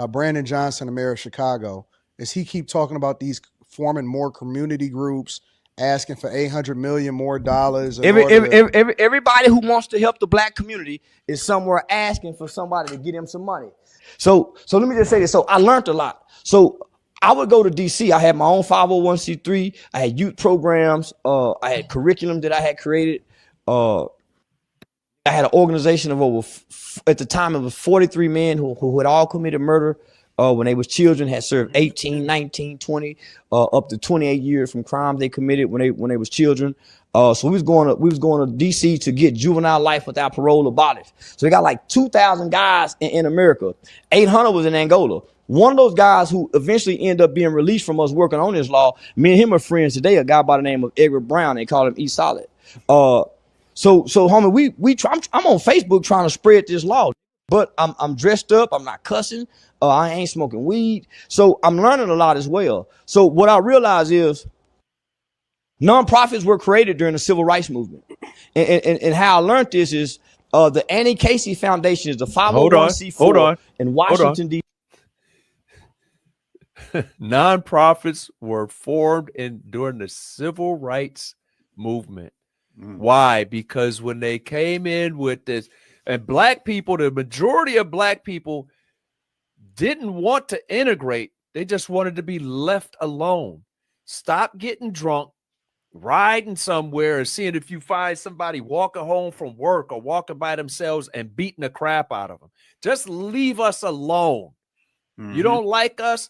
Speaker 10: Brandon Johnson, the mayor of Chicago, is he keep talking about these forming more community groups, asking for $800 million more dollars.
Speaker 7: Everybody who wants to help the black community is somewhere asking for somebody to get him some money. So let me just say this. So I learned a lot. So I would go to DC. I had my own 501c3. I had youth programs. I had curriculum that I had created. I had an organization of over, at the time, it was 43 men who had all committed murder when they was children, had served 18, 19, 20, up to 28 years from crimes they committed when they was children. So we was going to DC to get juvenile life without parole abolished. So we got like 2,000 guys in America. 800 was in Angola. One of those guys who eventually ended up being released from us working on this law, me and him are friends today, a guy by the name of Edward Brown. They call him E Solid. So homie, I'm on Facebook trying to spread this law, but I'm dressed up. I'm not cussing. I ain't smoking weed. So I'm learning a lot as well. So what I realize is nonprofits were created during the civil rights movement. And how I learned this is the Annie Casey Foundation is the 501c4 in Washington, D.C.
Speaker 2: Nonprofits were formed during the civil rights movement. Why? Because when they came in with this, and black people, the majority of black people didn't want to integrate. They just wanted to be left alone. Stop getting drunk, riding somewhere and seeing if you find somebody walking home from work or walking by themselves and beating the crap out of them. Just leave us alone. You don't like us?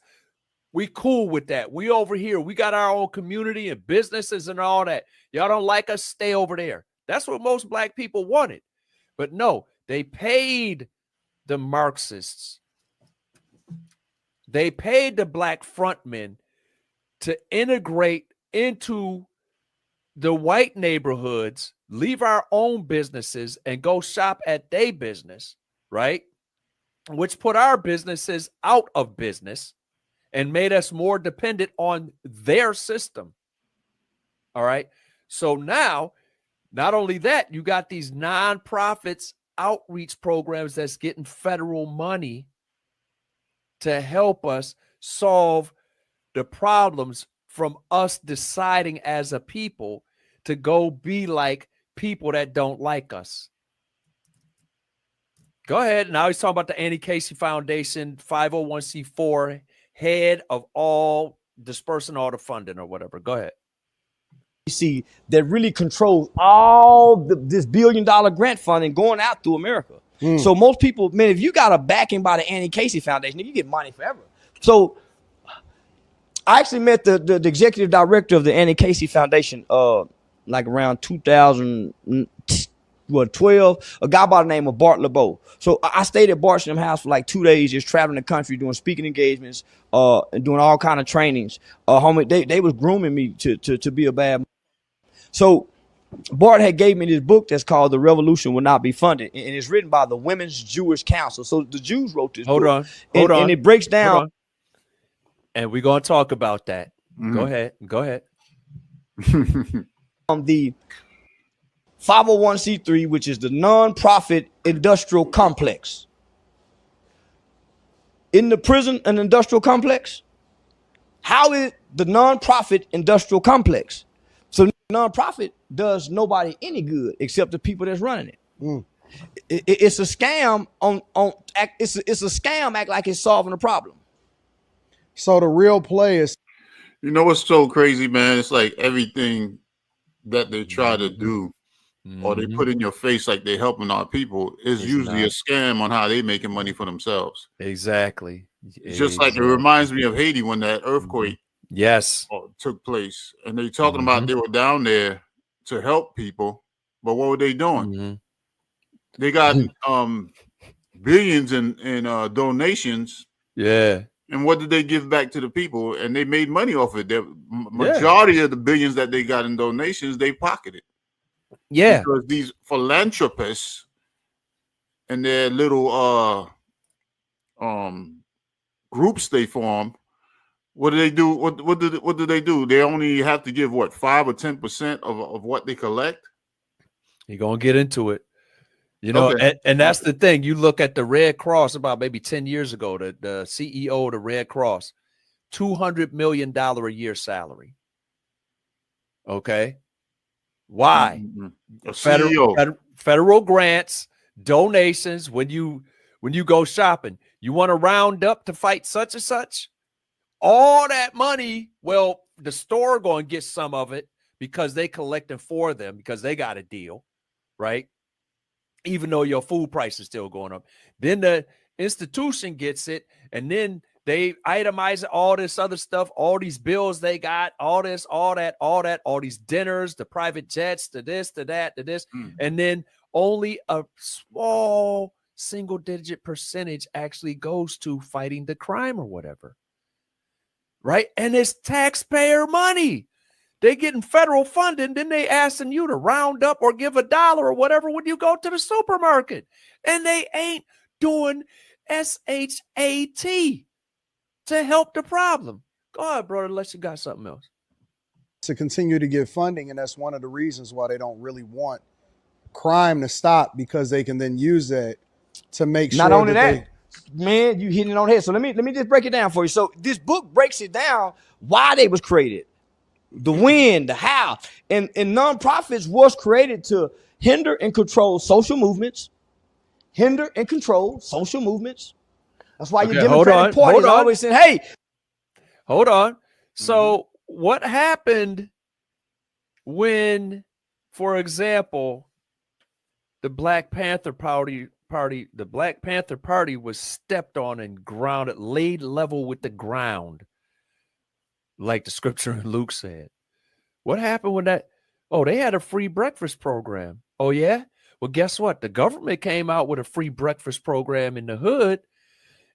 Speaker 2: We cool with that. We over here. We got our own community and businesses and all that. Y'all don't like us? Stay over there. That's what most black people wanted. But no, they paid the Marxists. They paid the black frontmen to integrate into the white neighborhoods, leave our own businesses and go shop at their business, right? Which put our businesses out of business and made us more dependent on their system. All right. So now, not only that, you got these nonprofits outreach programs that's getting federal money to help us solve the problems from us deciding as a people to go be like people that don't like us. Go ahead. Now he's talking about the Annie Casey Foundation, 501c4, head of all dispersing all the funding or whatever. Go ahead.
Speaker 7: See, that really controls all this $1 billion grant funding going out through America. So most people, man, if you got a backing by the Annie Casey Foundation, you get money forever. So I actually met the executive director of the Annie Casey Foundation like around 2012, a guy by the name of Bart LeBeau. So I stayed at Bart's house for like 2 days, just traveling the country, doing speaking engagements, and doing all kind of trainings. Homie, they was grooming me to be a bad. So Bart had gave me this book that's called The Revolution Will Not Be Funded, and it's written by the Women's Jewish Council. So the Jews wrote this book. Hold on. And it breaks down.
Speaker 2: And we're going to talk about that. Go ahead.
Speaker 7: The 501c3, which is the nonprofit industrial complex. In the prison and industrial complex, how is the nonprofit industrial complex? So nonprofit does nobody any good except the people that's running it. It's a scam it's a scam act like it's solving a problem.
Speaker 10: So the real play is,
Speaker 1: you know what's so crazy, man? It's like everything that they try to do or they put in your face like they're helping our people is usually a scam on how they making money for themselves.
Speaker 2: Exactly.
Speaker 1: It's just like it reminds me of Haiti when that earthquake took place, and they talking about they were down there to help people, but what were they doing? They got billions in donations.
Speaker 2: Yeah.
Speaker 1: And what did they give back to the people? And they made money off it. The majority of the billions that they got in donations, they pocketed.
Speaker 2: Yeah.
Speaker 1: Because these philanthropists and their little groups they form What do they do? What do they do? They only have to give what, 5 or 10% of what they collect?
Speaker 2: You're gonna get into it. You know,
Speaker 1: Okay.
Speaker 2: and that's the thing. You look at the Red Cross about maybe 10 years ago, the CEO of the Red Cross, $200 million a year salary. Okay. Why?
Speaker 1: Mm-hmm.
Speaker 2: Federal grants, donations. When you go shopping, you want to round up to fight such and such. All that money, well, the store going to get some of it because they collecting for them because they got a deal, right? Even though your food price is still going up. Then the institution gets it, and then they itemize all this other stuff, all these bills they got, all this, all that, all these dinners, the private jets, to this, to that, to this. And then only a small single-digit percentage actually goes to fighting the crime or whatever. Right? And it's taxpayer money. They getting federal funding, then they asking you to round up or give $1 or whatever when you go to the supermarket. And they ain't doing SHAT to help the problem. Go ahead, brother, unless you got something else.
Speaker 10: To continue to get funding, and that's one of the reasons why they don't really want crime to stop, because they can then use that to make sure.
Speaker 7: Not only that, man, you hitting it on the head. So let me just break it down for you. So this book breaks it down why they was created. The when, the how. And nonprofits was created to hinder and control social movements. Hinder and control social movements. That's why your Democratic Party is always saying, hey.
Speaker 2: Hold on. So what happened when, for example, the Black Panther Party, the Black Panther Party was stepped on and grounded, laid level with the ground, like the scripture in Luke said? What happened when that? Oh, they had a free breakfast program. Oh, yeah? Well, guess what? The government came out with a free breakfast program in the hood.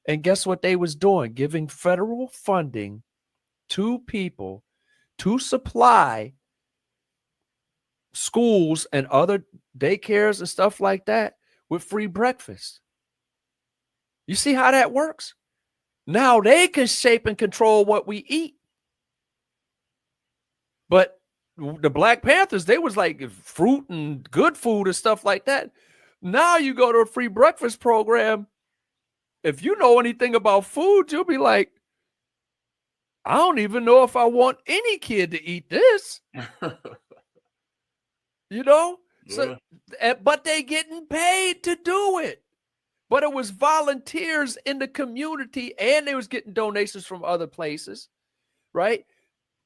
Speaker 2: And guess what they was doing? Giving federal funding to people to supply schools and other daycares and stuff like that with free breakfast. You see how that works? Now they can shape and control what we eat. But the Black Panthers, they was like fruit and good food and stuff like that. Now you go to a free breakfast program. If you know anything about food, you'll be like, I don't even know if I want any kid to eat this. You know? Yeah. So, but they getting paid to do it. But it was volunteers in the community, and they was getting donations from other places, right?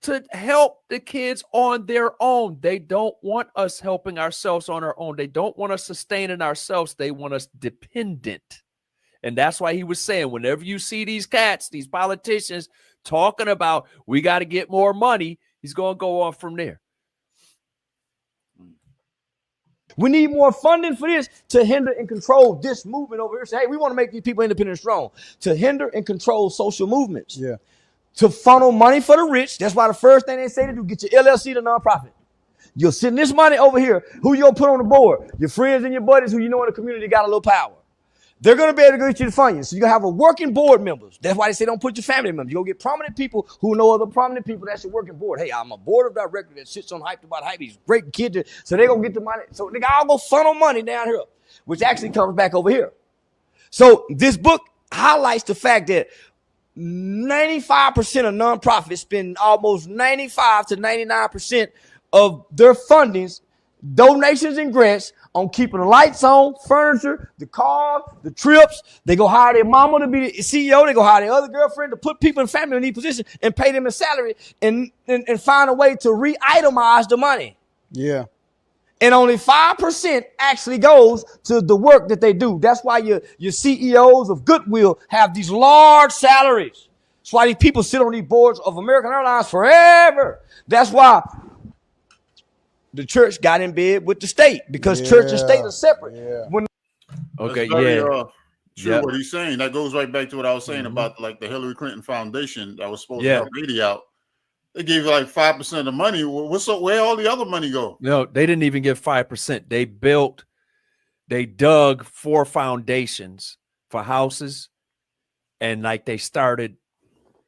Speaker 2: To help the kids on their own. They don't want us helping ourselves on our own. They don't want us sustaining ourselves. They want us dependent. And that's why he was saying, whenever you see these cats, these politicians talking about, we got to get more money, he's going to go on from there.
Speaker 7: We need more funding for this to hinder and control this movement over here. Say, hey, we want to make these people independent and strong. To hinder and control social movements.
Speaker 10: Yeah.
Speaker 7: To funnel money for the rich. That's why the first thing they say to do, get your LLC to nonprofit. You're sending this money over here. Who you going to put on the board? Your friends and your buddies who you know in the community got a little power. They're going to be able to get you to fund you. So you're going to have a working board members. That's why they say don't put your family members. You're going to get prominent people who know other prominent people. That's your working board. Hey, I'm a board of directors that sits on hype about hype. He's great kids. So they're going to get the money. So they all go funnel money down here, which actually comes back over here. So this book highlights the fact that 95% of nonprofits spend almost 95 to 99% of their fundings, donations and grants, on keeping the lights on, furniture, the car, the trips. They go hire their mama to be the CEO. They go hire their other girlfriend to put people in family in these positions and pay them a salary and find a way to re-itemize the money.
Speaker 10: Yeah.
Speaker 7: And only 5% actually goes to the work that they do. That's why your CEOs of Goodwill have these large salaries. That's why these people sit on these boards of American Airlines forever. That's why the church got in bed with the state, because church and state are separate.
Speaker 10: Yeah.
Speaker 1: Okay, true what he's saying. That goes right back to what I was saying about like the Hillary Clinton Foundation that was supposed to help Haiti out. They gave you like 5% of the money. Where all the other money go?
Speaker 2: No, they didn't even give 5%. They dug 4 foundations for houses, and like they started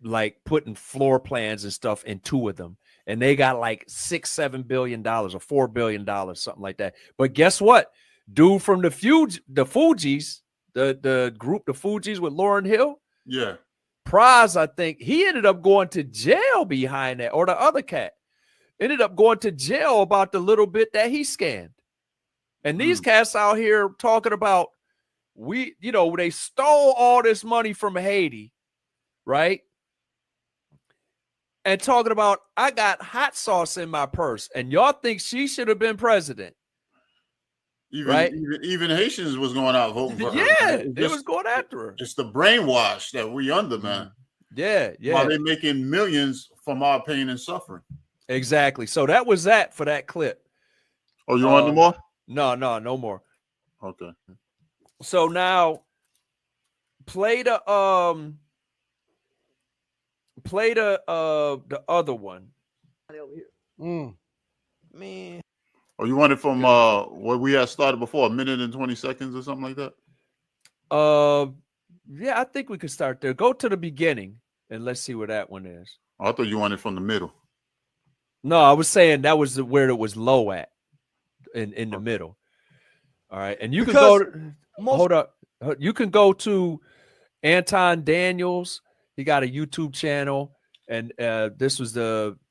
Speaker 2: like putting floor plans and stuff in 2 of them, and they got like $6-7 billion or $4 billion, something like that. But guess what? Dude from the Fugees, the group, the Fugees with Lauryn Hill,
Speaker 1: Yeah.
Speaker 2: Praz, I think he ended up going to jail behind that, or the other cat ended up going to jail about the little bit that he scanned. And these cats out here talking about they stole all this money from Haiti, right? And talking about, I got hot sauce in my purse, and y'all think she should have been president.
Speaker 1: Even Haitians was going out voting for her.
Speaker 2: Yeah, they was going after her.
Speaker 1: It's the brainwash that we under, man.
Speaker 2: Yeah.
Speaker 1: While they're making millions from our pain and suffering.
Speaker 2: Exactly. So that was that for that clip.
Speaker 1: Oh, you want no more?
Speaker 2: No more.
Speaker 1: Okay.
Speaker 2: So now play the other one.
Speaker 7: Man.
Speaker 1: Oh, you want it from what we had started before, 1 minute and 20 seconds or something like that?
Speaker 2: Yeah, I think we could start there. Go to the beginning and let's see where that one is.
Speaker 1: Oh, I thought you wanted from the middle.
Speaker 2: No, I was saying that was where it was low at in the middle. All right. And you can go hold up. You can go to Anton Daniels. He got a YouTube channel, and this was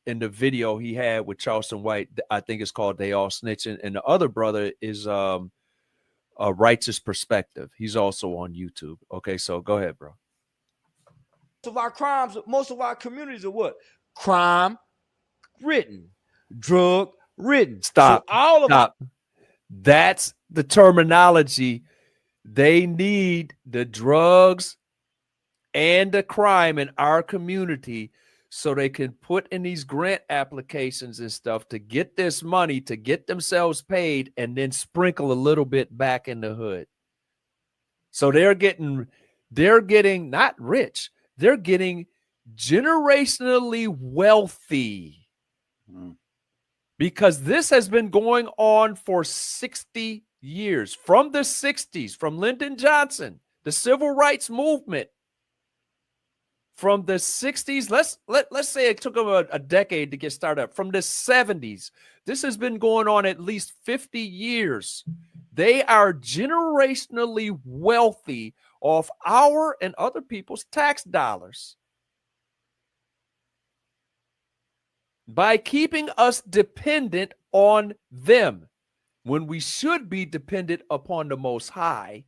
Speaker 2: in the video he had with Charleston White. I think it's called They All Snitching. And the other brother is a Righteous Perspective. He's also on YouTube. Okay, so go ahead, bro.
Speaker 7: Most of our crimes, most of our communities are what? Crime ridden, drug ridden.
Speaker 2: Stop.
Speaker 7: So
Speaker 2: Stop. That's the terminology. They need the drugs and the crime in our community so they can put in these grant applications and stuff to get this money, to get themselves paid, and then sprinkle a little bit back in the hood. So they're getting not rich, they're getting generationally wealthy. Because this has been going on for 60 years, from the 60s, from Lyndon Johnson, the civil rights movement. From the 60s, let's say it took them a decade to get started up. From the 70s, this has been going on at least 50 years. They are generationally wealthy off our and other people's tax dollars. By keeping us dependent on them when we should be dependent upon the Most High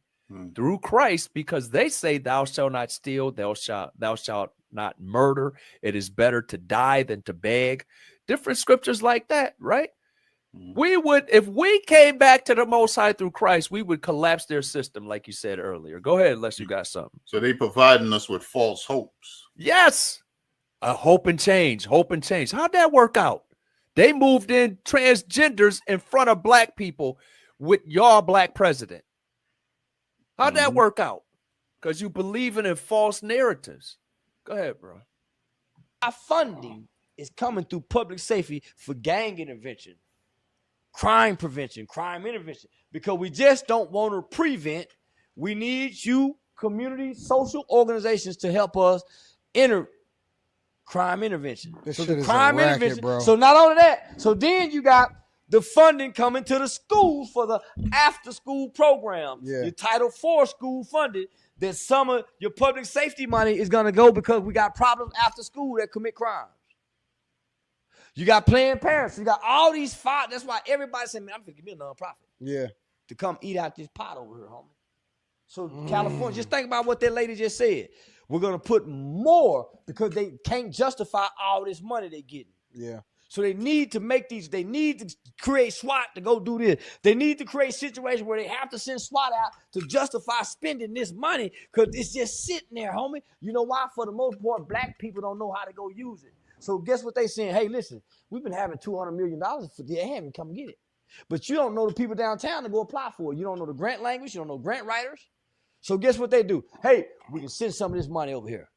Speaker 2: through Christ, because they say, thou shalt not steal, thou shalt not murder. It is better to die than to beg. Different scriptures like that, right? We would, if we came back to the Most High through Christ, we would collapse their system, like you said earlier. Go ahead, unless you got something.
Speaker 1: So they providing us with false hopes.
Speaker 2: Yes. Hope and change. How'd that work out? They moved in transgenders in front of black people with your black president. How'd that work out? Because you believing in false narratives. Go ahead, bro.
Speaker 7: Our funding is coming through public safety for gang intervention, crime prevention, crime intervention, because we just don't want to prevent. We need you, community, social organizations, to help us crime intervention.
Speaker 10: This
Speaker 7: so
Speaker 10: shit
Speaker 7: the
Speaker 10: is
Speaker 7: crime
Speaker 10: a racket,
Speaker 7: intervention.
Speaker 10: bro.
Speaker 7: So not only that, so then you got the funding coming to the schools for the after school programs.
Speaker 10: Yeah.
Speaker 7: Your Title IV school funded, that some of your public safety money is going to go because we got problems after school that commit crimes. You got Planned Parenthood. You got all these five. That's why everybody said, man, I'm going to give me a nonprofit.
Speaker 10: Yeah.
Speaker 7: To come eat out this pot over here, homie. So California, just think about what that lady just said. We're going to put more because they can't justify all this money they're getting.
Speaker 10: Yeah.
Speaker 7: So they need to make these, they need to create SWAT to go do this. They need to create situations where they have to send SWAT out to justify spending this money because it's just sitting there, homie. You know why? For the most part, black people don't know how to go use it. So guess what they saying? Hey, listen, we've been having $200 million for the hand, come get it. But you don't know the people downtown to go apply for it. You don't know the grant language. You don't know grant writers. So guess what they do? Hey, we can send some of this money over here.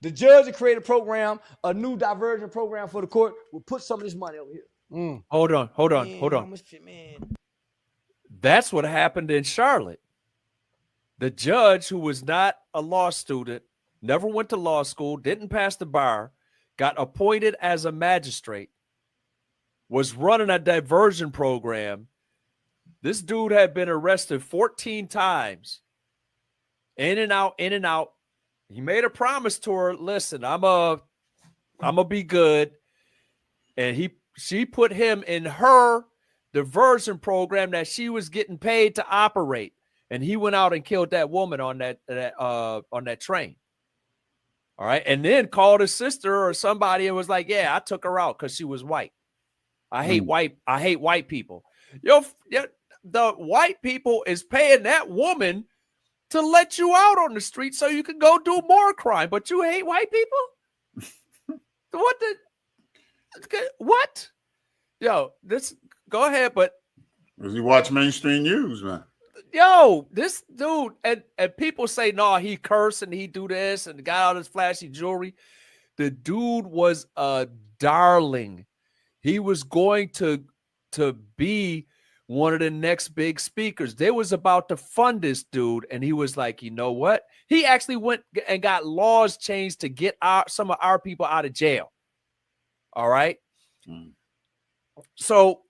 Speaker 7: The judge will create a program, a new diversion program for the court. We'll put some of this money over here.
Speaker 2: Hold on. That's what happened in Charlotte. The judge, who was not a law student, never went to law school, didn't pass the bar, got appointed as a magistrate, was running a diversion program. This dude had been arrested 14 times. In and out, in and out. He made a promise to her, listen, I'm gonna be good. And she put him in her diversion program that she was getting paid to operate. And he went out and killed that woman on that train. All right. And then called his sister or somebody and was like, yeah, I took her out because she was white. I hate white people. The white people is paying that woman to let you out on the street so you can go do more crime, but you hate white people? What? Yo, go ahead, but
Speaker 1: because you watch mainstream news, man.
Speaker 2: Yo, this dude, and people say, no, he cursed and he do this and got all this flashy jewelry. The dude was a darling. He was going to be one of the next big speakers. They was about to fund this dude, and he was like, you know what? He actually went and got laws changed to get some of our people out of jail. All right? So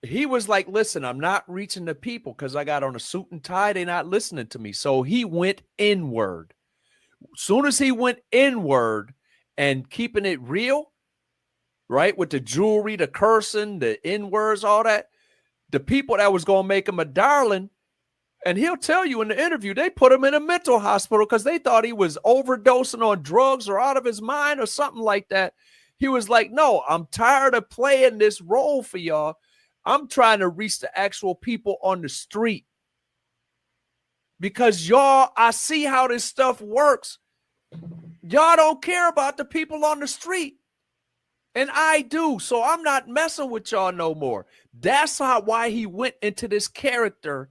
Speaker 2: he was like, listen, I'm not reaching the people because I got on a suit and tie. They're not listening to me. So he went inward. Soon as he went inward and keeping it real, right, with the jewelry, the cursing, the N-words, all that, the people that was going to make him a darling, and he'll tell you in the interview, they put him in a mental hospital because they thought he was overdosing on drugs or out of his mind or something like that. He was like, no, I'm tired of playing this role for y'all. I'm trying to reach the actual people on the street. Because y'all, I see how this stuff works. Y'all don't care about the people on the street. And I do. So I'm not messing with y'all no more. That's why he went into this character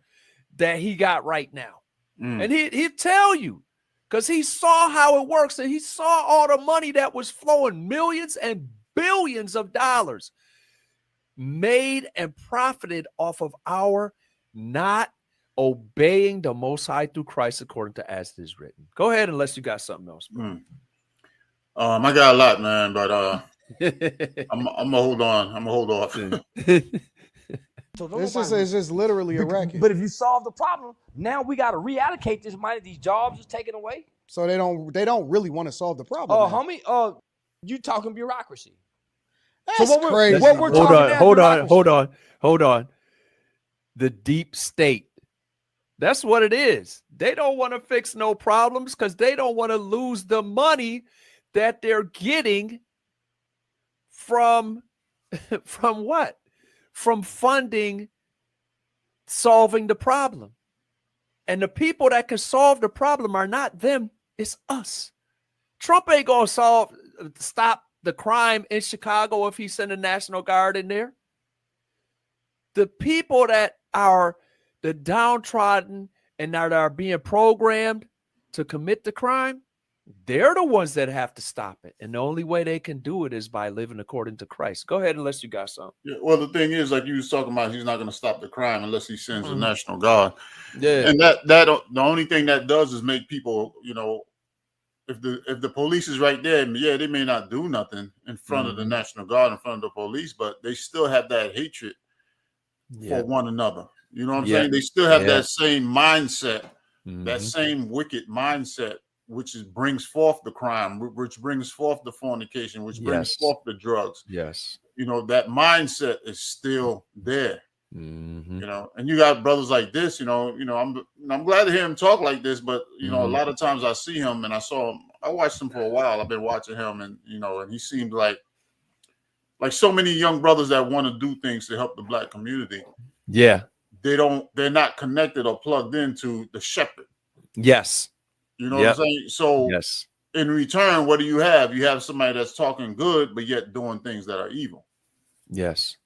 Speaker 2: that he got right now. And he'd tell you, because he saw how it works, and he saw all the money that was flowing, millions and billions of dollars made and profited off of our not obeying the Most High through Christ according to as it is written. Go ahead unless you got something else.
Speaker 1: I got a lot, man, but I'm gonna hold on. I'm gonna hold off.
Speaker 10: So it's just literally a racket.
Speaker 7: But if you solve the problem, now we got to reallocate this money. These jobs is taken away.
Speaker 10: So they don't really want to solve the problem.
Speaker 7: Homie, you talking bureaucracy?
Speaker 10: That's crazy.
Speaker 7: What we're talking
Speaker 2: Hold on. The deep state. That's what it is. They don't want to fix no problems because they don't want to lose the money that they're getting from what? From funding solving the problem. And the people that can solve the problem are not them, it's us. Trump ain't gonna stop the crime in Chicago if he send a National Guard in there. The people that are the downtrodden and that are being programmed to commit the crime, they're the ones that have to stop it. And the only way they can do it is by living according to Christ. Go ahead unless you got something.
Speaker 1: Yeah, well, the thing is, like you was talking about, he's not going to stop the crime unless he sends a National Guard.
Speaker 2: Yeah.
Speaker 1: And that the only thing that does is make people, if the police is right there, yeah, they may not do nothing in front of the National Guard, in front of the police, but they still have that hatred for one another. You know what I'm saying? They still have that same mindset, that same wicked mindset, which brings forth the crime, which brings forth the fornication, which brings forth the drugs.
Speaker 2: Yes.
Speaker 1: That mindset is still there. And you got brothers like this, I'm glad to hear him talk like this, but a lot of times I see him and I watched him for a while. I've been watching him and he seemed like so many young brothers that want to do things to help the Black community.
Speaker 2: Yeah.
Speaker 1: They're not connected or plugged into the shepherd.
Speaker 2: Yes.
Speaker 1: You know what I'm saying? So in return, what do you have? You have somebody that's talking good, but yet doing things that are evil.
Speaker 2: Yes.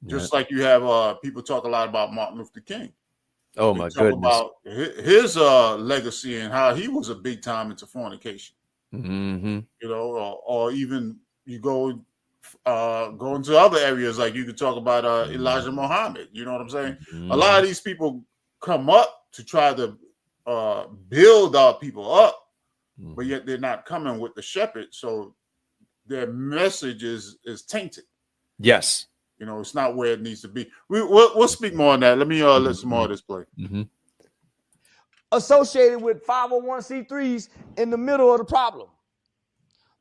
Speaker 1: Just like you have people talk a lot about Martin Luther King.
Speaker 2: Oh, my goodness.
Speaker 1: About his legacy and how he was a big time into fornication. Or even you go into other areas, like you could talk about Elijah Muhammad. You know what I'm saying? A lot of these people come up to try to build our people up, but yet they're not coming with the shepherd. So their message is tainted.
Speaker 2: Yes.
Speaker 1: You know, it's not where it needs to be. We'll speak more on that. Let me let some more of this play.
Speaker 7: Associated with 501c3s in the middle of the problem.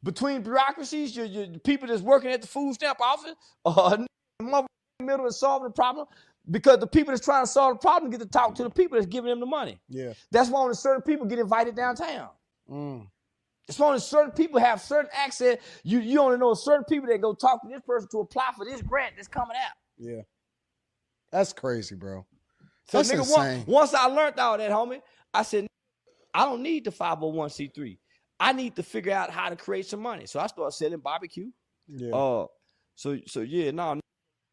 Speaker 7: Between bureaucracies, your people that's working at the food stamp office, in the middle of solving the problem, because the people that's trying to solve the problem get to talk to the people that's giving them the money.
Speaker 10: Yeah.
Speaker 7: That's why only certain people get invited downtown. That's why only certain people have certain access. You only know certain people that go talk to this person to apply for this grant that's coming out.
Speaker 10: Yeah. That's crazy, bro.
Speaker 7: So
Speaker 10: That's
Speaker 7: nigga,
Speaker 10: insane.
Speaker 7: once I learned all that, homie, I said, I don't need the 501c3. I need to figure out how to create some money. So I started selling barbecue.
Speaker 10: Yeah.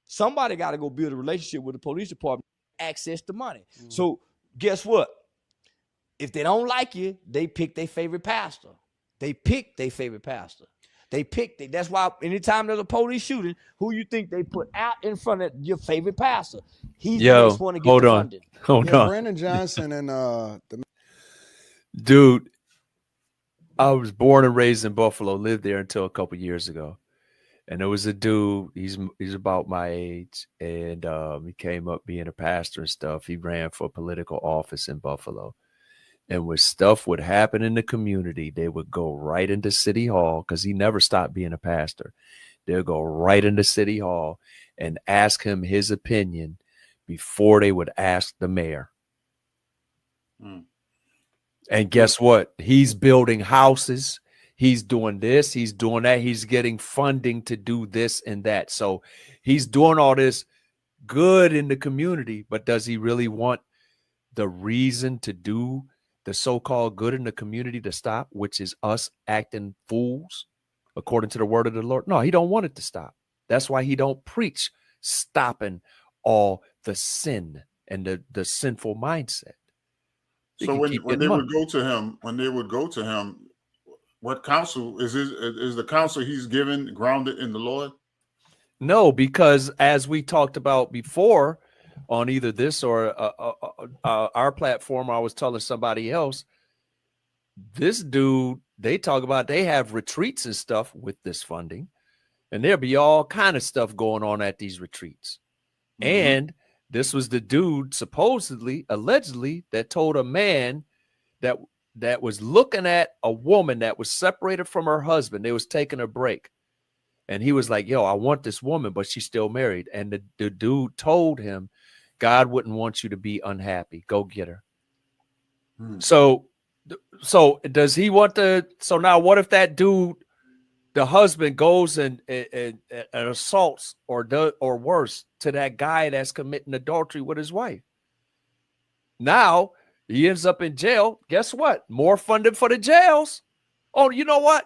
Speaker 7: Somebody got to go build a relationship with the police department, access the money. So guess what? If they don't like you, they pick their favorite pastor. That's why anytime there's a police shooting, who you think they put out in front of your favorite pastor? He's the next one to get the funding.
Speaker 2: Hold on.
Speaker 10: Brandon Johnson and
Speaker 2: Dude, I was born and raised in Buffalo, lived there until a couple years ago. And there was a dude, he's about my age, and he came up being a pastor and stuff. He ran for political office in Buffalo. And when stuff would happen in the community, they would go right into City Hall, because he never stopped being a pastor. They'll go right into City Hall and ask him his opinion before they would ask the mayor. And guess what? He's building houses. He's doing this. He's doing that. He's getting funding to do this and that. So he's doing all this good in the community, but does he really want the reason to do the so-called good in the community to stop, which is us acting fools according to the word of the Lord? No, he don't want it to stop. That's why he don't preach stopping all the sin and the sinful mindset.
Speaker 1: So when they would go to him, what counsel is the counsel he's given grounded in the Lord?
Speaker 2: No, because as we talked about before on either this or our platform, I was telling somebody else, this dude, they talk about they have retreats and stuff with this funding, and there'll be all kind of stuff going on at these retreats. And this was the dude allegedly that told a man that was looking at a woman that was separated from her husband. They was taking a break. And he was like, yo, I want this woman, but she's still married. And the dude told him, God wouldn't want you to be unhappy. Go get her. So does he want to? So now what if that dude, the husband, goes and assaults or worse to that guy that's committing adultery with his wife? Now he ends up in jail. Guess what? More funding for the jails. Oh, you know what?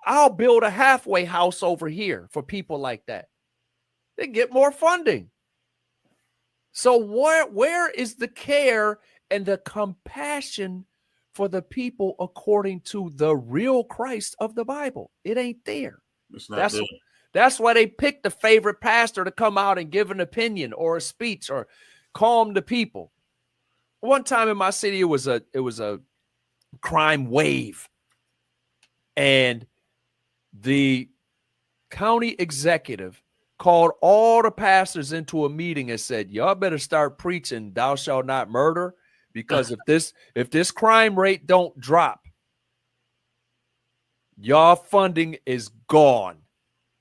Speaker 2: I'll build a halfway house over here for people like that. They get more funding. So where is the care and the compassion for the people according to the real Christ of the Bible? It ain't there.
Speaker 1: It's not there.
Speaker 2: That's why they picked the favorite pastor to come out and give an opinion or a speech or calm the people. One time in my city, it was a crime wave, and the county executive called all the pastors into a meeting and said, y'all better start preaching thou shalt not murder, because if this crime rate don't drop, y'all funding is gone.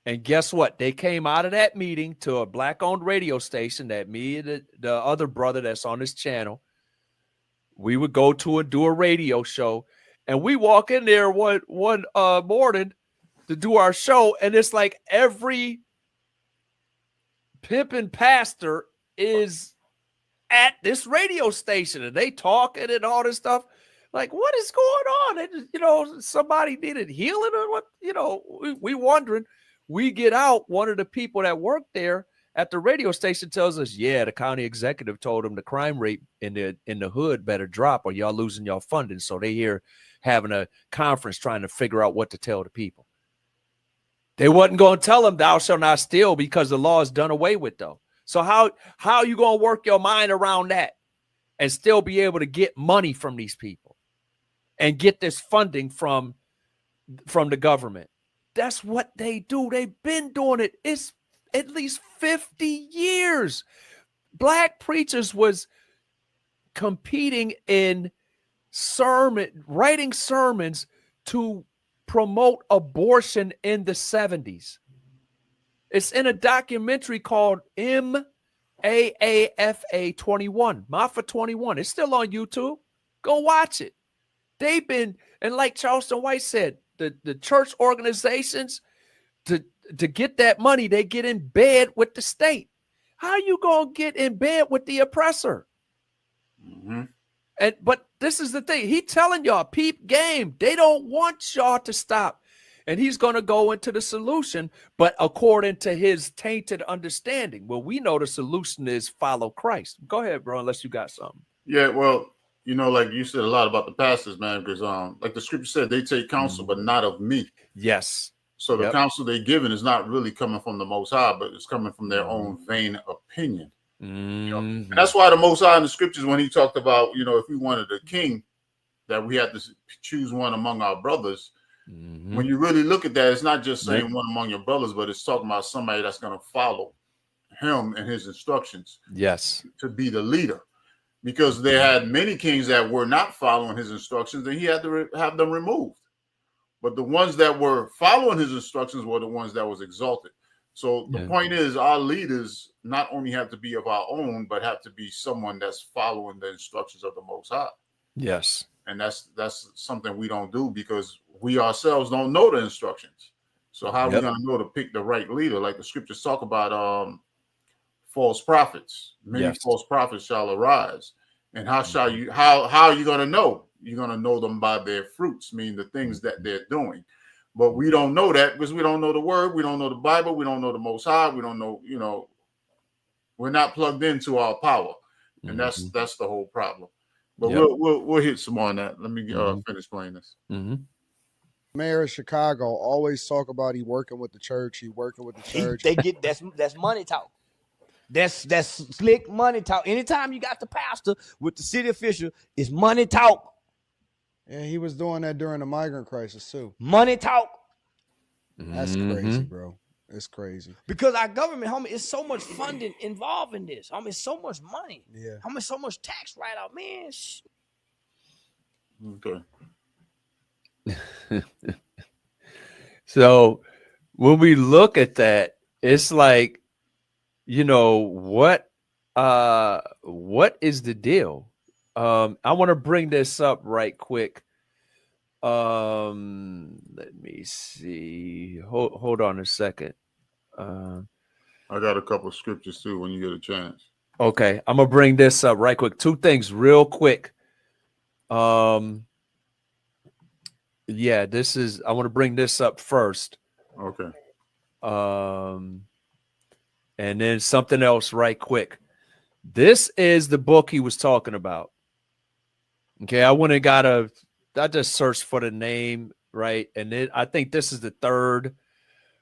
Speaker 2: And guess what? They came out of that meeting to a black-owned radio station that me and the other brother that's on this channel, we would go to and do a radio show. And we walk in there one morning to do our show, and it's like every pimping pastor is at this radio station, and they talking and all this stuff. Like, what is going on? And, somebody needed healing or what? We wondering. We get out. One of the people that worked there at the radio station tells us, yeah, the county executive told them the crime rate in the hood better drop or y'all losing y'all funding. So they here having a conference trying to figure out what to tell the people. They wasn't going to tell them thou shalt not steal because the law is done away with, though. So how you going to work your mind around that and still be able to get money from these people and get this funding from the government. That's what they do. They've been doing it. It's at least 50 years. Black preachers was competing in writing sermons to promote abortion in the 70s. It's in a documentary called MAAFA 21, Mafa 21. It's still on YouTube. Go watch it. They've been, and like Charleston White said, the church organizations, to get that money, they get in bed with the state. How you gonna get in bed with the oppressor?
Speaker 1: Mm-hmm.
Speaker 2: But this is the thing. He telling y'all, peep game. They don't want y'all to stop. And he's going to go into the solution, but according to his tainted understanding. Well, we know the solution is follow Christ. Go ahead, bro, unless you got something.
Speaker 1: Yeah, well, you know, like you said a lot about the pastors, man, because like the scripture said, they take counsel, but not of me.
Speaker 2: Yes.
Speaker 1: So the counsel they're giving is not really coming from the Most High, but it's coming from their own vain opinion. You know? And that's why the Most High in the scriptures, when he talked about, you know, if we wanted a king, that we had to choose one among our brothers. When you really look at that, it's not just saying one among your brothers, but it's talking about somebody that's going to follow him and his instructions.
Speaker 2: Yes.
Speaker 1: To be the leader. Because they had many kings that were not following his instructions, and he had to have them removed. But the ones that were following his instructions were the ones that was exalted. So the point is, our leaders not only have to be of our own, but have to be someone that's following the instructions of the Most High.
Speaker 2: Yes.
Speaker 1: And that's something we don't do because we ourselves don't know the instructions. So how are we going to know to pick the right leader? Like the scriptures talk about false prophets. Many false prophets shall arise. And how are you going to know? You're going to know them by their fruits, meaning the things that they're doing. But we don't know that because we don't know the word. We don't know the Bible. We don't know the Most High. We don't know, you know, we're not plugged into our power. And that's the whole problem. But we'll hit some more on that. Let me finish playing this.
Speaker 10: Mayor of Chicago always talk about he working with the church. He working with the church.
Speaker 7: They get that's money talk. That's slick money talk. Anytime you got the pastor with the city official, it's money talk.
Speaker 10: And he was doing that during the migrant crisis too.
Speaker 7: Money talk.
Speaker 10: That's crazy, bro. It's crazy.
Speaker 7: Because our government, homie, is so much funding involved in this. Homie, it's so much money.
Speaker 10: Yeah.
Speaker 7: Homie, so much tax write-off, man.
Speaker 1: Okay.
Speaker 2: So when we look at that, it's like, you know, what is the deal? I want to bring this up right quick. Let me see. Hold on a second.
Speaker 1: I got a couple of scriptures too when you get a chance.
Speaker 2: Okay, I'm gonna bring this up right quick. Two things real quick. Yeah, this is, I want to bring this up first.
Speaker 1: Okay.
Speaker 2: And then something else right quick. This is the book he was talking about. Okay, I just searched for the name, right? And then I think this is the 3rd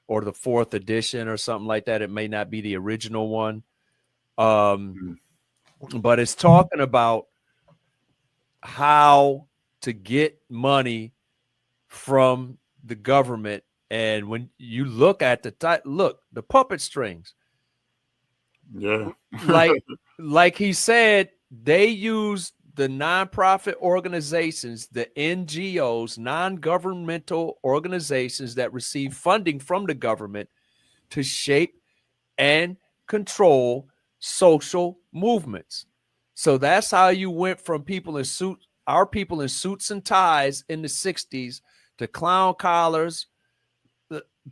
Speaker 2: or the 4th edition or something like that. It may not be the original one. But it's talking about how to get money from the government. And when you look at the puppet strings.
Speaker 1: Yeah.
Speaker 2: like he said, they use the nonprofit organizations, the NGOs, non-governmental organizations that receive funding from the government to shape and control social movements. So that's how you went from our people in suits and ties in the 60s to clown collars,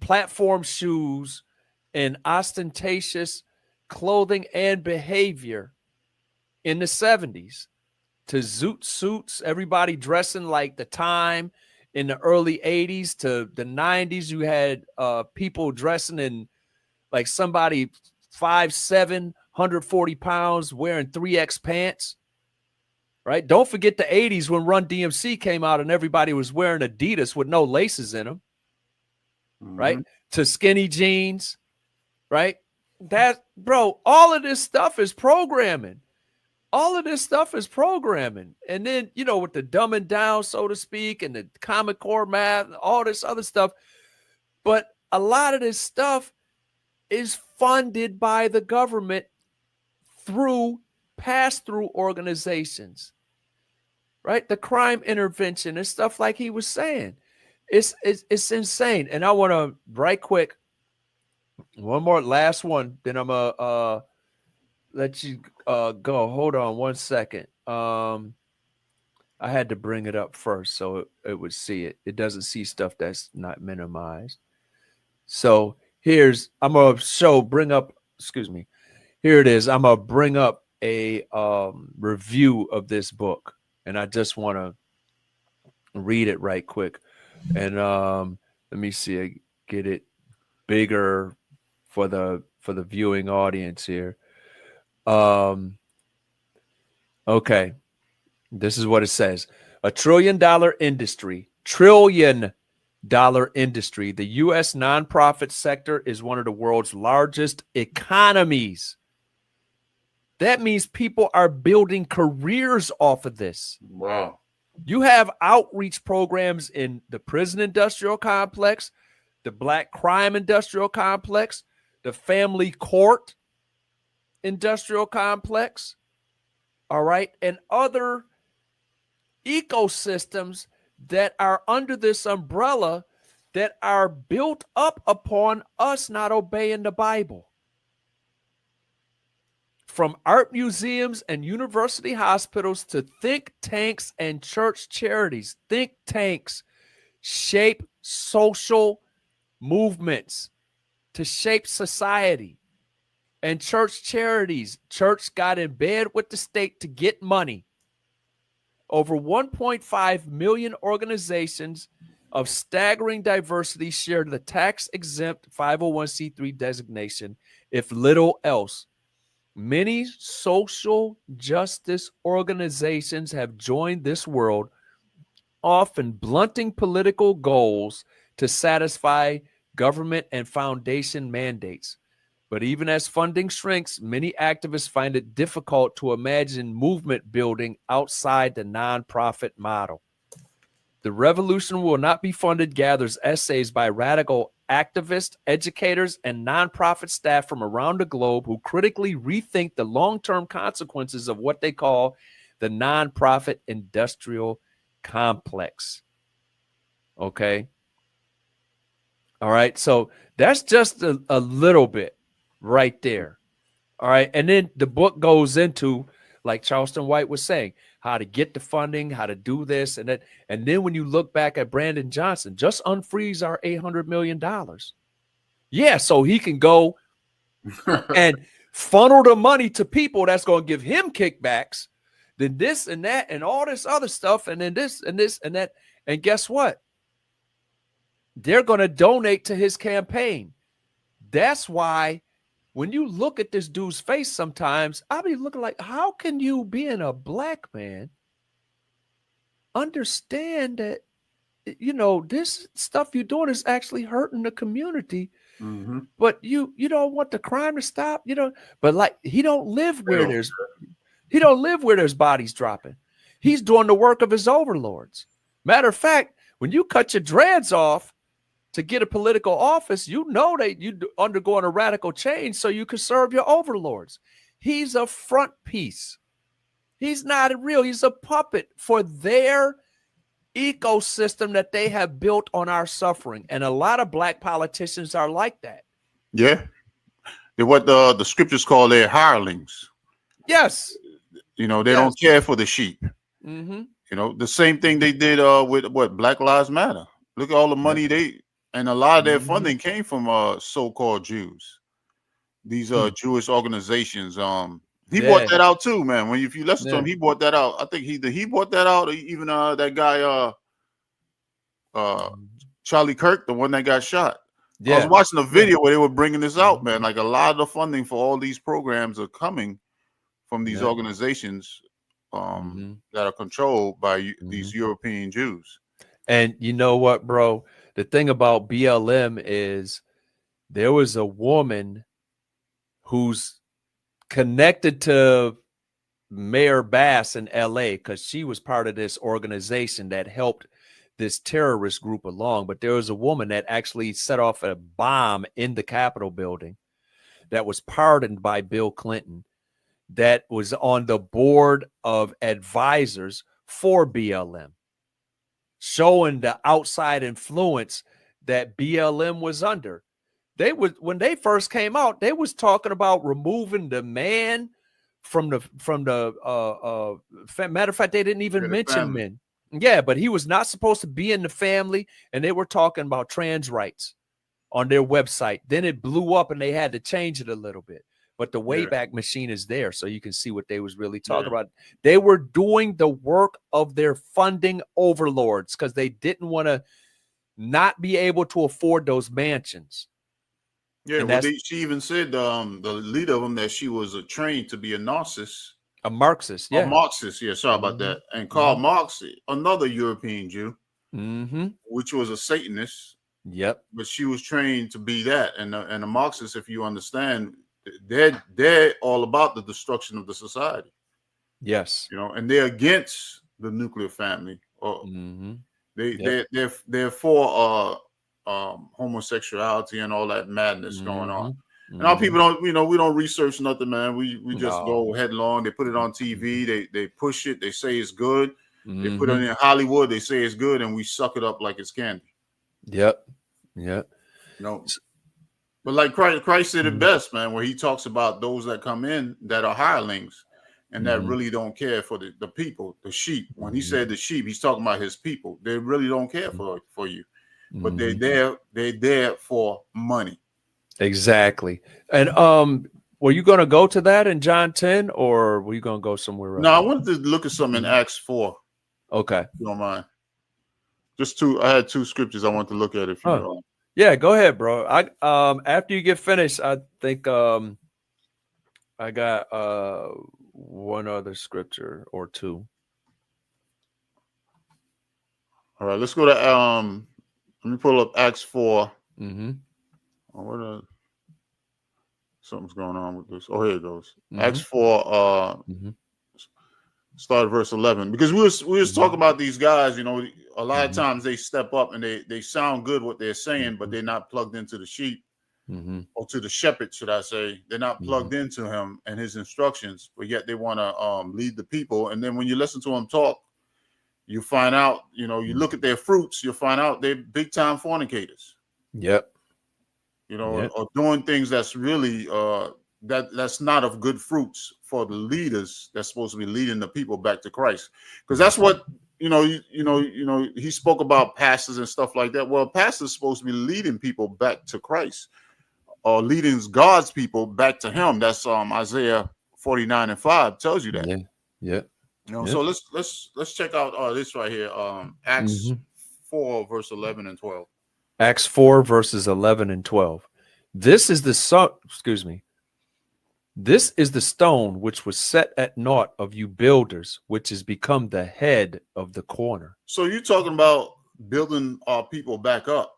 Speaker 2: platform shoes, and ostentatious clothing and behavior in the 70s. To zoot suits, everybody dressing like the time in the early 80s. To the 90s, you had people dressing in like somebody 5'7", 140 pounds, wearing 3X pants. Right? Don't forget the 80s when Run DMC came out and everybody was wearing Adidas with no laces in them. Right? To skinny jeans. Right? That, bro, all of this stuff is programming. All of this stuff is programming. And then, you know, with the dumbing down, so to speak, and the Common Core math, and all this other stuff. But a lot of this stuff is funded by the government through pass-through organizations, right? The crime intervention and stuff like he was saying. It's insane. And I want to, right quick, one more, last one, then I'm going to let you go. Hold on one second. I had to bring it up first so it would see it. It doesn't see stuff that's not minimized. So I'm going to bring up, here it is. I'm going to bring up a review of this book, and I just want to read it right quick. And let me see, I get it bigger for the viewing audience here. Okay. This is what it says. $1 trillion industry. The U.S. nonprofit sector is one of the world's largest economies. That means people are building careers off of this.
Speaker 1: Wow.
Speaker 2: You have outreach programs in the prison industrial complex, the black crime industrial complex, the family court industrial complex, all right, and other ecosystems that are under this umbrella that are built up upon us not obeying the Bible. From art museums and university hospitals to think tanks and church charities. Think tanks shape social movements to shape society. And church charities, church got in bed with the state to get money. Over 1.5 million organizations of staggering diversity share the tax-exempt 501c3 designation, if little else. Many social justice organizations have joined this world, often blunting political goals to satisfy government and foundation mandates. But even as funding shrinks, many activists find it difficult to imagine movement building outside the nonprofit model. The Revolution Will Not Be Funded gathers essays by radical activists, educators, and nonprofit staff from around the globe who critically rethink the long-term consequences of what they call the nonprofit industrial complex. Okay. All right. So that's just a little bit right there. All right. And then the book goes into, like Charleston White was saying, how to get the funding, how to do this and that. And then when you look back at Brandon Johnson, just unfreeze our $800 million. Yeah, so he can go and funnel the money to people that's going to give him kickbacks, then this and that and all this other stuff, and then this and this and that. And guess what? They're going to donate to his campaign. That's why when you look at this dude's face sometimes, I'll be looking like, how can you, being a black man, understand that, you know, this stuff you're doing is actually hurting the community, but you don't want the crime to stop, you know, but like he don't live where there's bodies dropping. He's doing the work of his overlords. Matter of fact, when you cut your dreads off to get a political office, you know that you're undergoing a radical change so you can serve your overlords. He's a front piece. He's not real. He's a puppet for their ecosystem that they have built on our suffering. And a lot of black politicians are like that.
Speaker 1: Yeah. They're what the scriptures call their hirelings.
Speaker 2: Yes.
Speaker 1: You know, they don't care for the sheep.
Speaker 2: Mm-hmm.
Speaker 1: You know, the same thing they did with what Black Lives Matter. Look at all the money and a lot of their funding came from so-called Jews. These Jewish organizations. He bought that out too, man. If you listen to him, he bought that out. I think he bought that out. Or even that guy, Charlie Kirk, the one that got shot. Yeah. I was watching a video where they were bringing this out, man. Like a lot of the funding for all these programs are coming from these organizations that are controlled by these European Jews.
Speaker 2: And you know what, bro? The thing about BLM is there was a woman who's connected to Mayor Bass in LA, because she was part of this organization that helped this terrorist group along. But there was a woman that actually set off a bomb in the Capitol building that was pardoned by Bill Clinton, that was on the board of advisors for BLM, showing the outside influence that BLM was under. They was, when they first came out, they was talking about removing the man from the matter of fact, they didn't even mention men. Yeah, but he was not supposed to be in the family, and they were talking about trans rights on their website. Then it blew up and they had to change it a little bit. But the Wayback Machine is there, so you can see what they was really talking about. They were doing the work of their funding overlords because they didn't want to not be able to afford those mansions.
Speaker 1: Yeah, well, she even said the leader of them that she was trained to be a Marxist.
Speaker 2: A Marxist, yeah.
Speaker 1: A Marxist, yeah, sorry about that. And Karl Marx, another European Jew, which was a Satanist.
Speaker 2: Yep.
Speaker 1: But she was trained to be that. And the Marxists, if you understand, they're all about the destruction of the society.
Speaker 2: Yes.
Speaker 1: You know, and they're against the nuclear family. Or they're for homosexuality and all that madness going on. And our people don't, we don't research nothing, man. We just go headlong. They put it on TV. They push it. They say it's good. They put it in Hollywood. They say it's good, and we suck it up like it's candy.
Speaker 2: Yep.
Speaker 1: But like Christ said it best, man, where he talks about those that come in that are hirelings and that really don't care for the people, the sheep. When he said the sheep, he's talking about his people. They really don't care for you. But they're there for money.
Speaker 2: Exactly. And were you going to go to that in John 10, or were you going to go somewhere else?
Speaker 1: No, I wanted to look at something in Acts 4.
Speaker 2: Okay.
Speaker 1: If you don't mind. Just two. I had two scriptures I want to look at if you don't.
Speaker 2: Yeah, go ahead, bro. I after you get finished, I think I got one other scripture or two.
Speaker 1: All right, let's go to let me pull up Acts 4. Something's going on with this. Oh, here it goes. Acts 4, start at verse 11. Because we was talking about these guys, a lot of times they step up and they sound good what they're saying, but they're not plugged into the sheep or to the shepherd, should I say. They're not plugged into him and his instructions, but yet they want to lead the people. And then when you listen to them talk, you find out, you look at their fruits, you'll find out they're big time fornicators.
Speaker 2: Yep.
Speaker 1: Or doing things that's really that's not of good fruits for the leaders that's supposed to be leading the people back to Christ. Because that's what he spoke about pastors and stuff like that. Well, pastors supposed to be leading people back to Christ, or leading God's people back to him. That's Isaiah 49:5 tells you that. So let's check out this right here. Acts 4 verse 11 and 12.
Speaker 2: Acts 4 verses 11 and 12. This is the This is the stone which was set at naught of you builders, which has become the head of the corner.
Speaker 1: So you're talking about building our people back up.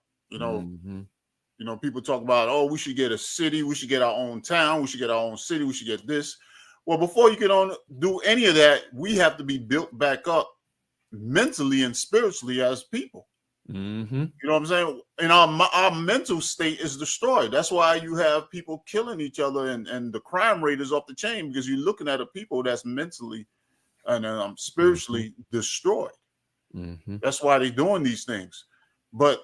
Speaker 1: People talk about, we should get a city, we should get our own town, we should get our own city, we should get this. Well, before you can do any of that, we have to be built back up mentally and spiritually as people. You know what I'm saying? And our mental state is destroyed. That's why you have people killing each other and the crime rate is off the chain, because you're looking at a people that's mentally and spiritually destroyed. That's why they're doing these things. But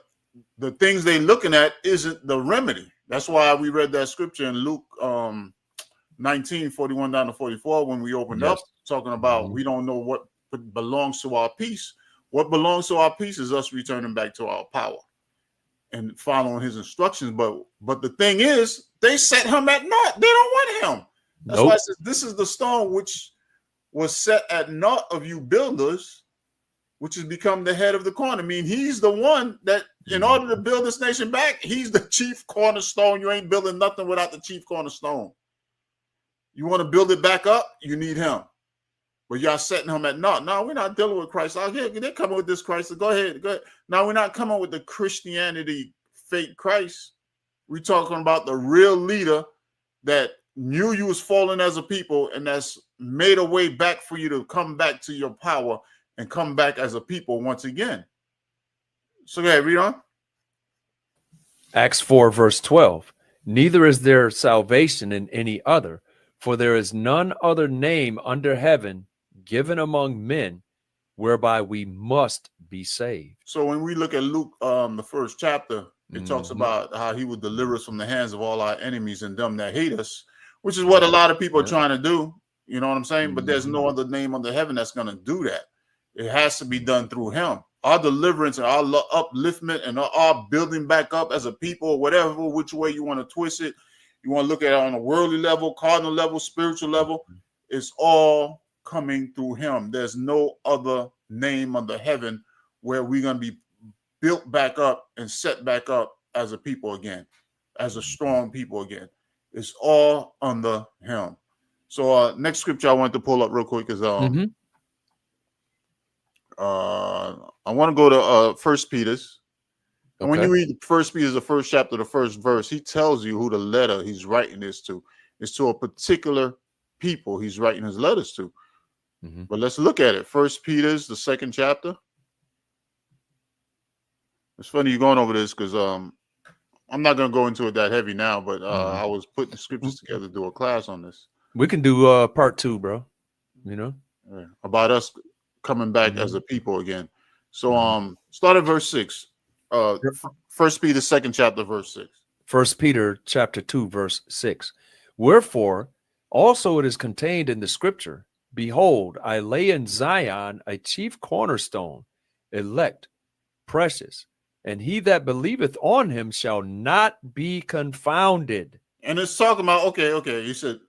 Speaker 1: the things they're looking at isn't the remedy. That's why we read that scripture in Luke 19:41 down to 44 when we opened up, talking about we don't know what belongs to our peace. What belongs to our peace is us returning back to our power and following his instructions. But the thing is, they set him at naught. They don't want him. That's why it says, this is the stone which was set at naught of you builders, which has become the head of the corner. I mean, he's the one that, in order to build this nation back, he's the chief cornerstone. You ain't building nothing without the chief cornerstone. You want to build it back up, you need him. But y'all setting him at naught. No, we're not dealing with Christ. They're coming with this Christ. Go ahead. Now, we're not coming with the Christianity fake Christ. We're talking about the real leader that knew you was falling as a people, and that's made a way back for you to come back to your power and come back as a people once again. So go ahead, read on.
Speaker 2: Acts 4, verse 12. Neither is there salvation in any other, for there is none other name under heaven given among men whereby we must be saved.
Speaker 1: So when we look at Luke, the first chapter, it talks about how he would deliver us from the hands of all our enemies and them that hate us, which is what a lot of people are trying to do. You know what I'm saying? But there's no other name under heaven that's going to do that. It has to be done through him. Our deliverance and our upliftment and our building back up as a people, whatever, which way you want to twist it, you want to look at it on a worldly level, cardinal level, spiritual level, it's all coming through him. There's no other name under heaven where we're going to be built back up and set back up as a people again, as a strong people again. It's all under him. So next scripture I want to pull up real quick is I want to go to First Peter's. And when you read First Peter's, the first chapter, the first verse, he tells you who the letter he's writing this to. It's to a particular people he's writing his letters to. But let's look at it. First Peter's, the second chapter. It's funny you're going over this because I'm not going to go into it that heavy now, but I was putting the scriptures together to do a class on this.
Speaker 2: We can do part 2, bro. You know,
Speaker 1: about us coming back as a people again. So start at verse 6. First Peter, second chapter, verse 6.
Speaker 2: First Peter chapter 2, verse 6. Wherefore also it is contained in the scripture, behold, I lay in Zion a chief cornerstone, elect, precious, and he that believeth on him shall not be confounded.
Speaker 1: And it's talking about, okay. He said,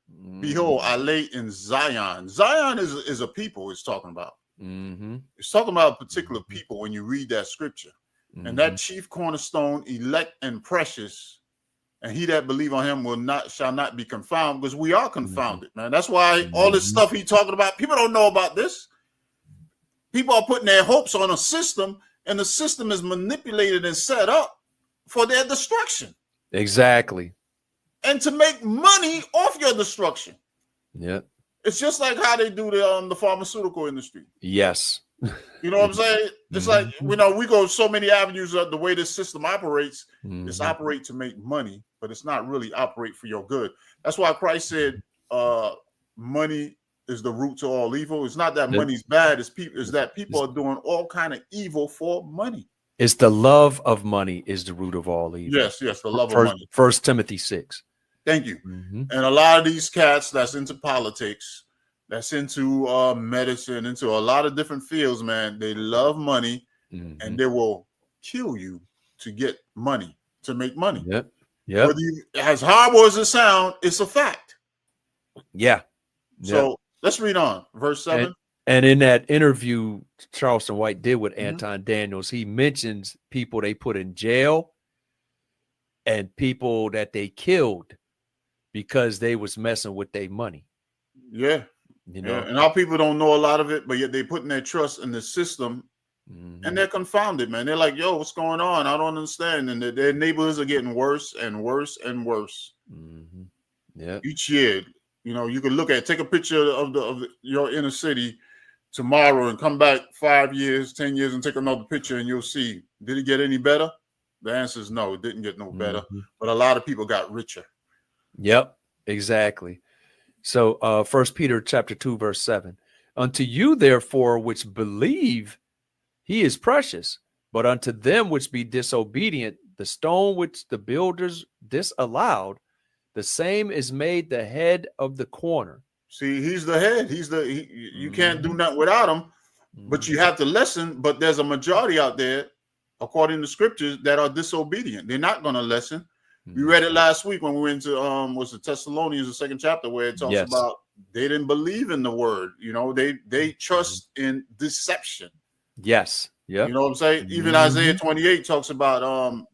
Speaker 1: behold, I lay in Zion. Zion is a people it's talking about. It's talking about a particular people when you read that scripture. And that chief cornerstone, elect and precious, and he that believe on him shall not be confounded, because we are confounded, man. That's why all this stuff he talking about, people don't know about this. People are putting their hopes on a system, and the system is manipulated and set up for their destruction.
Speaker 2: Exactly.
Speaker 1: And to make money off your destruction.
Speaker 2: Yep.
Speaker 1: It's just like how they do the pharmaceutical industry.
Speaker 2: Yes.
Speaker 1: You know what I'm saying? It's like, we go so many avenues of the way this system operates. It's operate to make money, but it's not really operate for your good. That's why Christ said money is the root to all evil. It's not that money's bad. It's that people are doing all kind of evil for money.
Speaker 2: It's the love of money is the root of all evil.
Speaker 1: Yes, the love of money.
Speaker 2: 1 Timothy 6.
Speaker 1: Thank you. And a lot of these cats that's into politics, that's into medicine, into a lot of different fields, man, they love money and they will kill you to get money, to make money.
Speaker 2: Yep.
Speaker 1: As horrible as it sounds, it's a fact.
Speaker 2: Yeah.
Speaker 1: So let's read on. Verse 7.
Speaker 2: And in that interview Charleston White did with Anton Daniels, he mentions people they put in jail and people that they killed because they was messing with their money.
Speaker 1: Yeah.
Speaker 2: You know,
Speaker 1: and our people don't know a lot of it, but yet they putting their trust in the system and they're confounded, man. They're like, yo, what's going on? I don't understand. And their neighborhoods are getting worse and worse and worse.
Speaker 2: Yeah.
Speaker 1: Each year, you can take a picture of your inner city tomorrow and come back 5 years, 10 years and take another picture and you'll see, did it get any better? The answer is no, it didn't get no better. But a lot of people got richer.
Speaker 2: Yep, exactly. So 1 Peter chapter 2, verse 7. Unto you, therefore, which believe he is precious, but unto them which be disobedient, the stone which the builders disallowed, the same is made the head of the corner.
Speaker 1: See, he's the head. You can't do nothing without him, but you have to listen. But there's a majority out there, according to scriptures, that are disobedient. They're not going to listen. We read it last week when we went to was the Thessalonians, the second chapter, where it talks about they didn't believe in the word. They trust in deception.
Speaker 2: Yes. Yeah.
Speaker 1: You know what I'm saying? Even Isaiah 28 talks about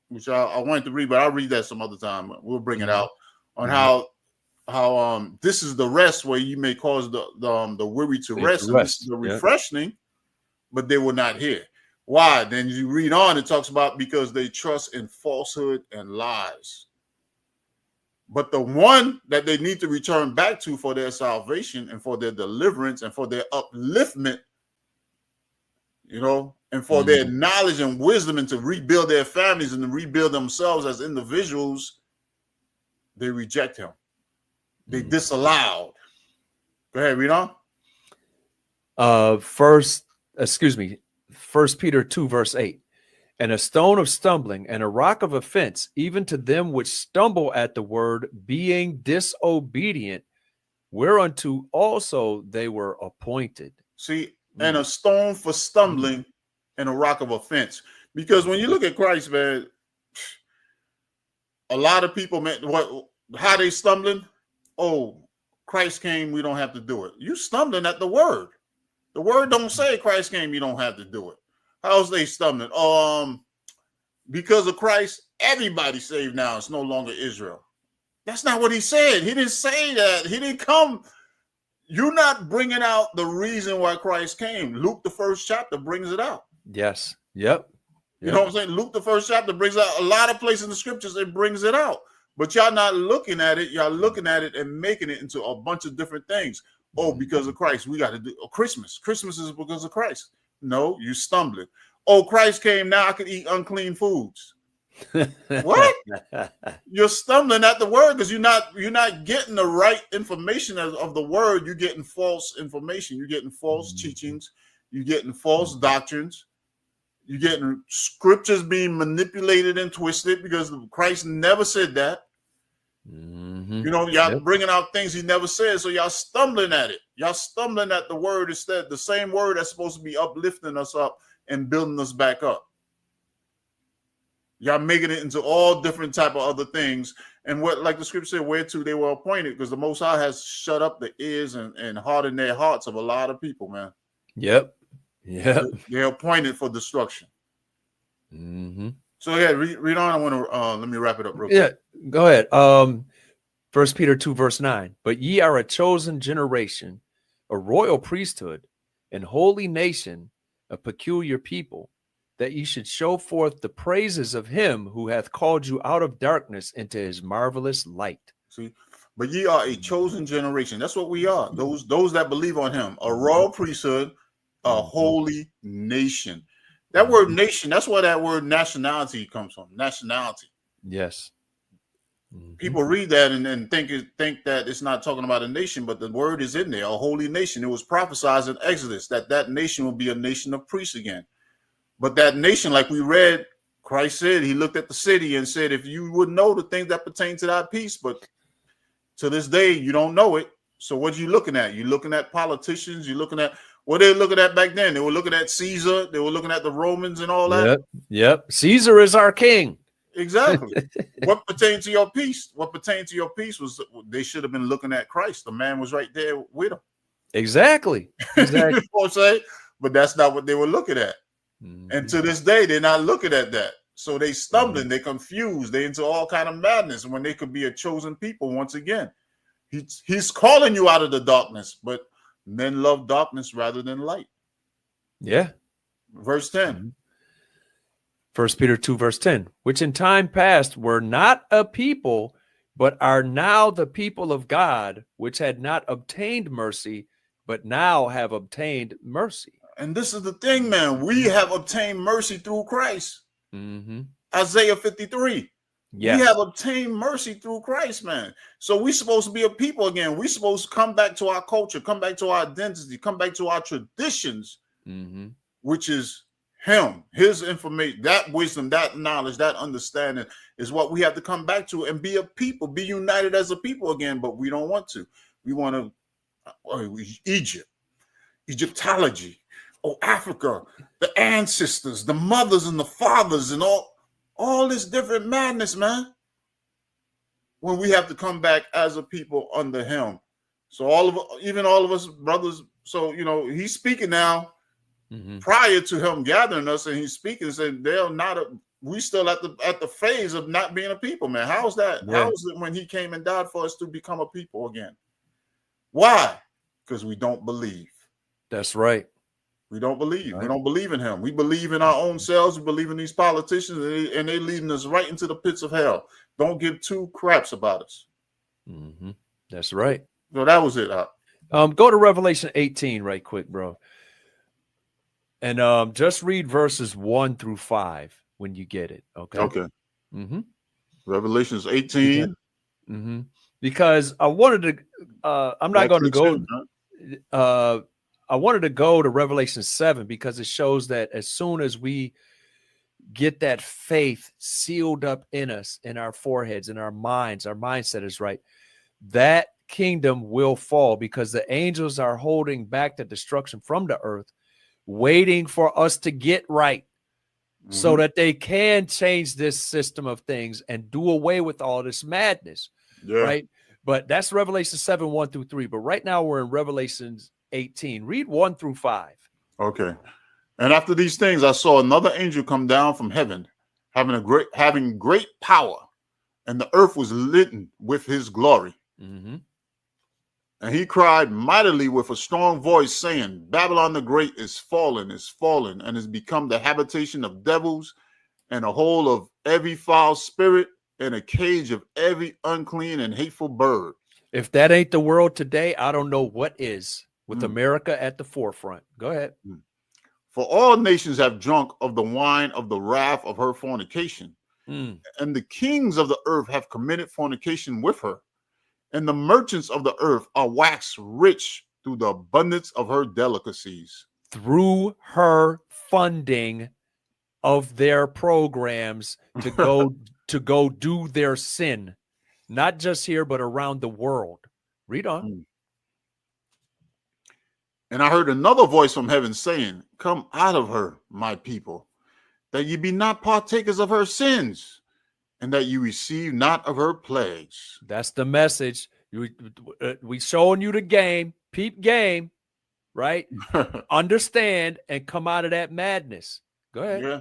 Speaker 1: which I wanted to read, but I'll read that some other time. We'll bring it out on how this is the rest where you may cause the weary to rest. And this is the refreshing, but they will not hear. Why? Then you read on, it talks about because they trust in falsehood and lies. But the one that they need to return back to for their salvation and for their deliverance and for their upliftment, and for their knowledge and wisdom and to rebuild their families and to rebuild themselves as individuals, they reject him. They disallowed. Go ahead, read on.
Speaker 2: 1 Peter 2, verse 8. And a stone of stumbling and a rock of offense, even to them which stumble at the word, being disobedient, whereunto also they were appointed.
Speaker 1: See, and a stone for stumbling and a rock of offense. Because when you look at Christ, man, a lot of people, man, how they stumbling? Oh, Christ came, we don't have to do it. You stumbling at the word. The word don't say Christ came, you don't have to do it. How's they stumbling? Because of Christ, everybody saved now. It's no longer Israel. That's not what he said. He didn't say that. He didn't come. You're not bringing out the reason why Christ came. Luke, the first chapter, brings it out.
Speaker 2: Yes. Yep.
Speaker 1: You know what I'm saying? Luke, the first chapter, brings out a lot of places in the scriptures. It brings it out. But y'all not looking at it. Y'all looking at it and making it into a bunch of different things. Oh, because of Christ, we got to do Christmas. Christmas is because of Christ. No, you stumbling. Oh, Christ came, now I can eat unclean foods. What? You're stumbling at the word because you're not getting the right information of the word. You're getting false information. You're getting false teachings. You're getting false doctrines. You're getting scriptures being manipulated and twisted because Christ never said that. Y'all bringing out things he never said, so y'all stumbling at it. Y'all stumbling at the word instead, the same word that's supposed to be uplifting us up and building us back up. Y'all making it into all different type of other things. And what, like the scripture said, whereto they were appointed, because the Most High has shut up the ears and hardened their hearts of a lot of people, man.
Speaker 2: Yep.
Speaker 1: They're appointed for destruction. So yeah, read on. I want to let me wrap it up real quick.
Speaker 2: Yeah, go ahead. 1 Peter 2, verse 9. But ye are a chosen generation, a royal priesthood, and holy nation, a peculiar people, that ye should show forth the praises of him who hath called you out of darkness into his marvelous light.
Speaker 1: See, but ye are a chosen generation. That's what we are. Those that believe on him, a royal priesthood, a holy nation. That word nation, that's where that word nationality comes from. Nationality.
Speaker 2: Yes.
Speaker 1: People read that and think that it's not talking about a nation, but the word is in there, a holy nation. It was prophesied in Exodus that nation will be a nation of priests again. But that nation, like we read, Christ said, he looked at the city and said, if you would know the things that pertain to that peace, but to this day, you don't know it. So what are you looking at? You're looking at politicians. You're looking at what they were looking at back then. They were looking at Caesar. They were looking at the Romans and all that.
Speaker 2: Yep. Caesar is our king.
Speaker 1: Exactly. What pertained to your peace? What pertained to your peace was they should have been looking at Christ. The man was right there with them.
Speaker 2: Exactly.
Speaker 1: You know what I'm saying? But that's not what they were looking at. And to this day, they're not looking at that. So they stumbling, they confused, they into all kind of madness when they could be a chosen people once again. He's calling you out of the darkness, but men love darkness rather than light.
Speaker 2: Yeah.
Speaker 1: Verse 10.
Speaker 2: 1 Peter 2, verse 10, which in time past were not a people, but are now the people of God, which had not obtained mercy, but now have obtained mercy.
Speaker 1: And this is the thing, man. We have obtained mercy through Christ. Isaiah 53.
Speaker 2: Yes.
Speaker 1: We have obtained mercy through Christ, man. So we're supposed to be a people again. We're supposed to come back to our culture, come back to our identity, come back to our traditions, which is him, his information, that wisdom, that knowledge, that understanding is what we have to come back to and be a people, be united as a people again. But we don't want to. We want to Egyptology, Africa, the ancestors, the mothers and the fathers, and all this different madness, man. When we have to come back as a people under him. So even all of us brothers, so he's speaking now. Prior to him gathering us, and he's speaking and saying we still at the phase of not being a people, man. How's that? Yeah. How is it when he came and died for us to become a people again? Why? Because we don't believe.
Speaker 2: That's right.
Speaker 1: We don't believe. Right. We don't believe in him. We believe in our own selves. We believe in these politicians, and they're leading us right into the pits of hell. Don't give two craps about us.
Speaker 2: Mm-hmm. That's right.
Speaker 1: So that was it.
Speaker 2: Go to Revelation 18 right quick, bro. And just read verses 1 through 5 when you get it. Okay.
Speaker 1: Okay.
Speaker 2: Mm-hmm.
Speaker 1: Revelations 18.
Speaker 2: Mm-hmm. Because I wanted to, I'm not going to go. I wanted to go to Revelation 7 because it shows that as soon as we get that faith sealed up in us, in our foreheads, in our minds, our mindset is right, that kingdom will fall because the angels are holding back the destruction from the earth, waiting for us to get right so that they can change this system of things and do away with all this madness. Right. But that's Revelation 7, 1 through 3. But right now we're in Revelation 18. Read 1 through 5.
Speaker 1: Okay. And after these things, I saw another angel come down from heaven, having great power, and the earth was lit with his glory.
Speaker 2: Mm-hmm.
Speaker 1: And he cried mightily with a strong voice, saying, Babylon the Great is fallen, and has become the habitation of devils, and a hole of every foul spirit, and a cage of every unclean and hateful bird.
Speaker 2: If that ain't the world today, I don't know what is, with America at the forefront. Go ahead.
Speaker 1: For all nations have drunk of the wine of the wrath of her fornication, and the kings of the earth have committed fornication with her, and the merchants of the earth are waxed rich through the abundance of her delicacies.
Speaker 2: Through her funding of their programs to go do their sin, not just here, but around the world. Read on.
Speaker 1: And I heard another voice from heaven saying, Come out of her, my people, that ye be not partakers of her sins, and that you receive not of her plagues.
Speaker 2: That's the message. We showing you the game, peep game, right? Understand and come out of that madness. Go ahead.
Speaker 1: Yeah.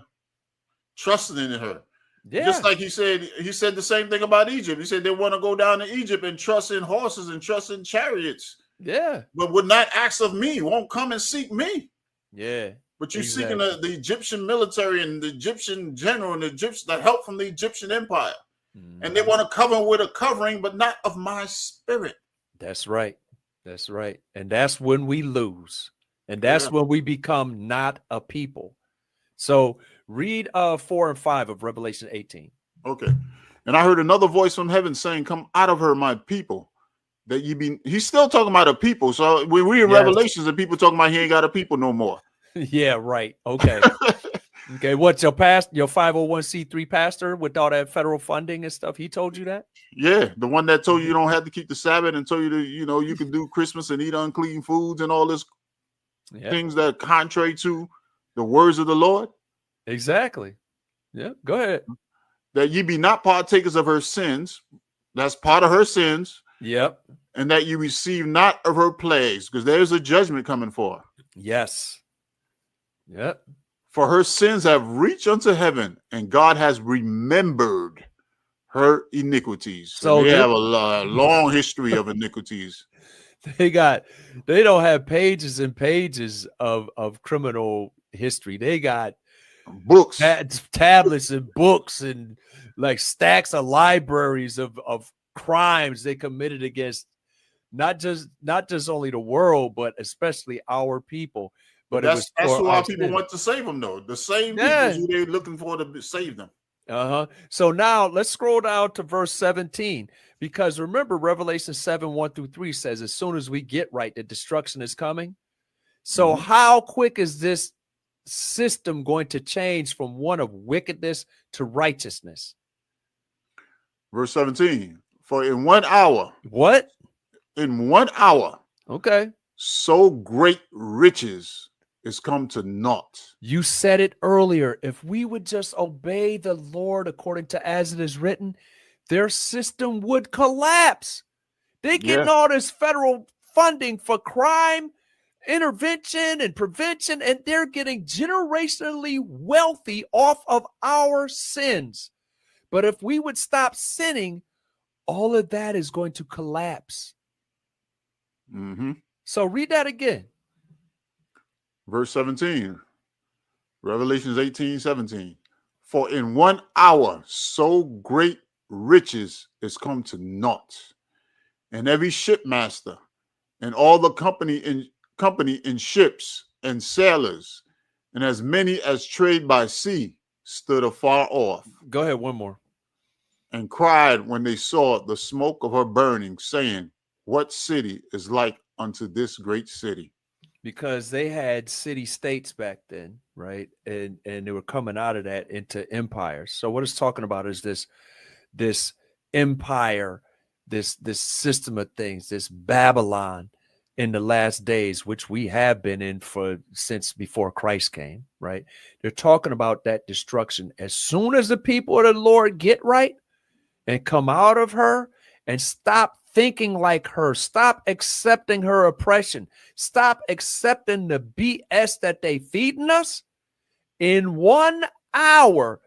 Speaker 1: Trusting in her.
Speaker 2: Yeah.
Speaker 1: Just like he said the same thing about Egypt. He said they want to go down to Egypt and trust in horses and trust in chariots.
Speaker 2: Yeah.
Speaker 1: But would not ask of me, won't come and seek me.
Speaker 2: Yeah.
Speaker 1: But you're seeking the Egyptian military and the Egyptian general and the help from the Egyptian empire. And they want to cover with a covering, but not of my spirit.
Speaker 2: That's right. That's right. And that's when we lose. And that's when we become not a people. So read 4 and 5 of Revelation 18.
Speaker 1: Okay. And I heard another voice from heaven saying, Come out of her, my people, that ye be. He's still talking about a people. So when we in Revelations and people talking about he ain't got a people no more.
Speaker 2: Yeah, right. Okay. Okay. What's your 501c3 pastor with all that federal funding and stuff? He told you that?
Speaker 1: Yeah. The one that told you don't have to keep the Sabbath and told you to, you can do Christmas and eat unclean foods and all this things that are contrary to the words of the Lord.
Speaker 2: Exactly. Yeah. Go ahead.
Speaker 1: That ye be not partakers of her sins. That's part of her sins.
Speaker 2: Yep.
Speaker 1: And that you receive not of her plagues, because there's a judgment coming for her.
Speaker 2: Yes. Yep.
Speaker 1: For her sins have reached unto heaven, and God has remembered her iniquities. So they have a long history of iniquities.
Speaker 2: They don't have pages and pages of criminal history. They got
Speaker 1: books,
Speaker 2: tablets and books and like stacks of libraries of crimes they committed against not just only the world, but especially our people. But
Speaker 1: that's why people want to save them, though. The same people who they're looking for to save them.
Speaker 2: So now let's scroll down to verse 17, because remember Revelation 7, 1 through 3 says, as soon as we get right, the destruction is coming. So how quick is this system going to change from one of wickedness to righteousness?
Speaker 1: Verse 17, for in 1 hour.
Speaker 2: What?
Speaker 1: In 1 hour.
Speaker 2: Okay.
Speaker 1: So great riches is come to naught.
Speaker 2: You said it earlier. If we would just obey the Lord according to as it is written, their system would collapse. They're getting all this federal funding for crime intervention and prevention, and they're getting generationally wealthy off of our sins. But if we would stop sinning, all of that is going to collapse. So read that again.
Speaker 1: Verse 17, Revelations 18, 17. For in 1 hour, so great riches is come to naught, and every shipmaster, and all the company in ships and sailors, and as many as trade by sea, stood afar off.
Speaker 2: Go ahead, one more.
Speaker 1: And cried when they saw the smoke of her burning, saying, what city is like unto this great city?
Speaker 2: Because they had city states back then, right? And they were coming out of that into empires. So what it's talking about is this empire, this system of things, this Babylon in the last days, which we have been in since before Christ came, right? They're talking about that destruction. As soon as the people of the Lord get right and come out of her and stop thinking like her, stop accepting her oppression, stop accepting the BS that they feeding us, in 1 hour,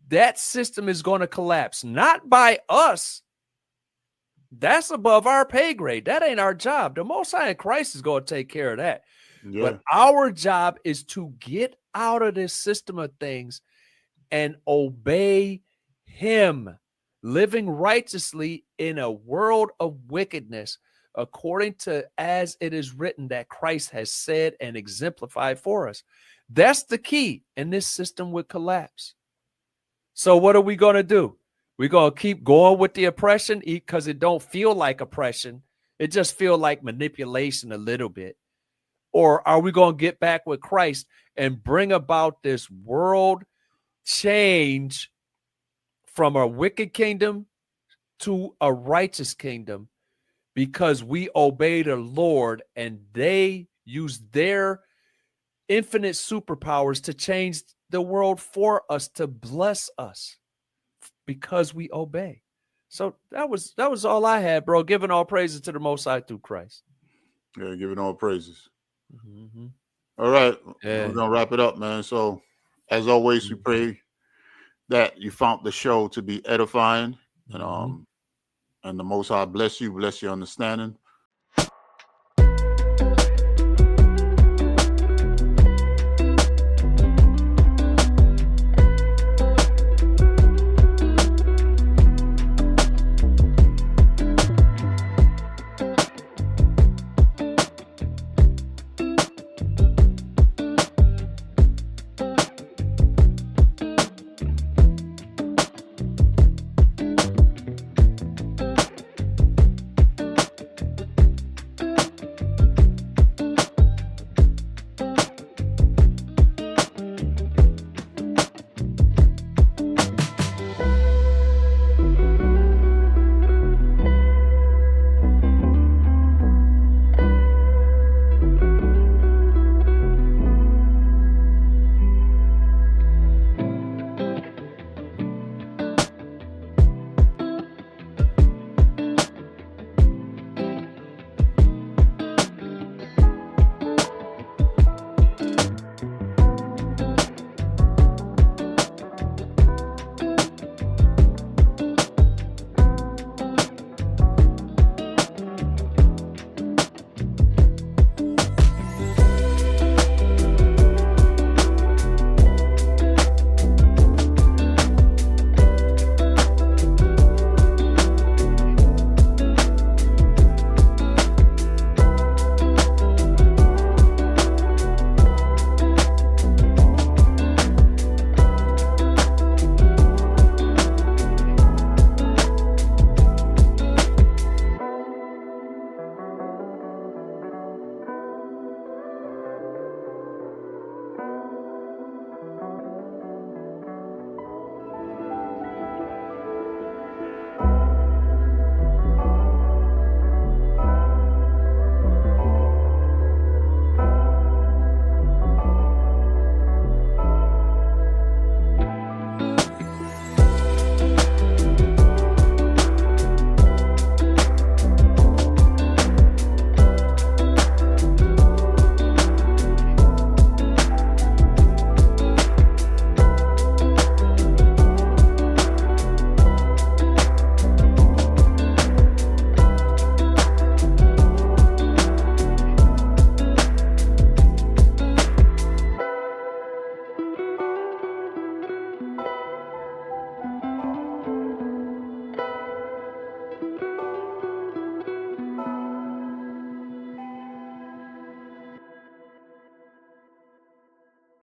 Speaker 2: that system is going to collapse. Not by us. That's above our pay grade. That ain't our job. The Most High in Christ is going to take care of that.
Speaker 1: Yeah.
Speaker 2: But our job is to get out of this system of things and obey him, living righteously in a world of wickedness, according to as it is written that Christ has said and exemplified for us. That's the key, and this system would collapse. So what are we going to do? We're going to keep going with the oppression because it don't feel like oppression. It just feel like manipulation a little bit. Or are we going to get back with Christ and bring about this world change from a wicked kingdom to a righteous kingdom because we obey the Lord and they use their infinite superpowers to change the world for us, to bless us because we obey. So that was all I had, bro. Giving all praises to the Most High through Christ.
Speaker 1: Yeah, giving all praises.
Speaker 2: Mm-hmm.
Speaker 1: All right.
Speaker 2: Yeah.
Speaker 1: We're going to wrap it up, man. So as always, we pray that you found the show to be edifying, and the Most High bless you understanding.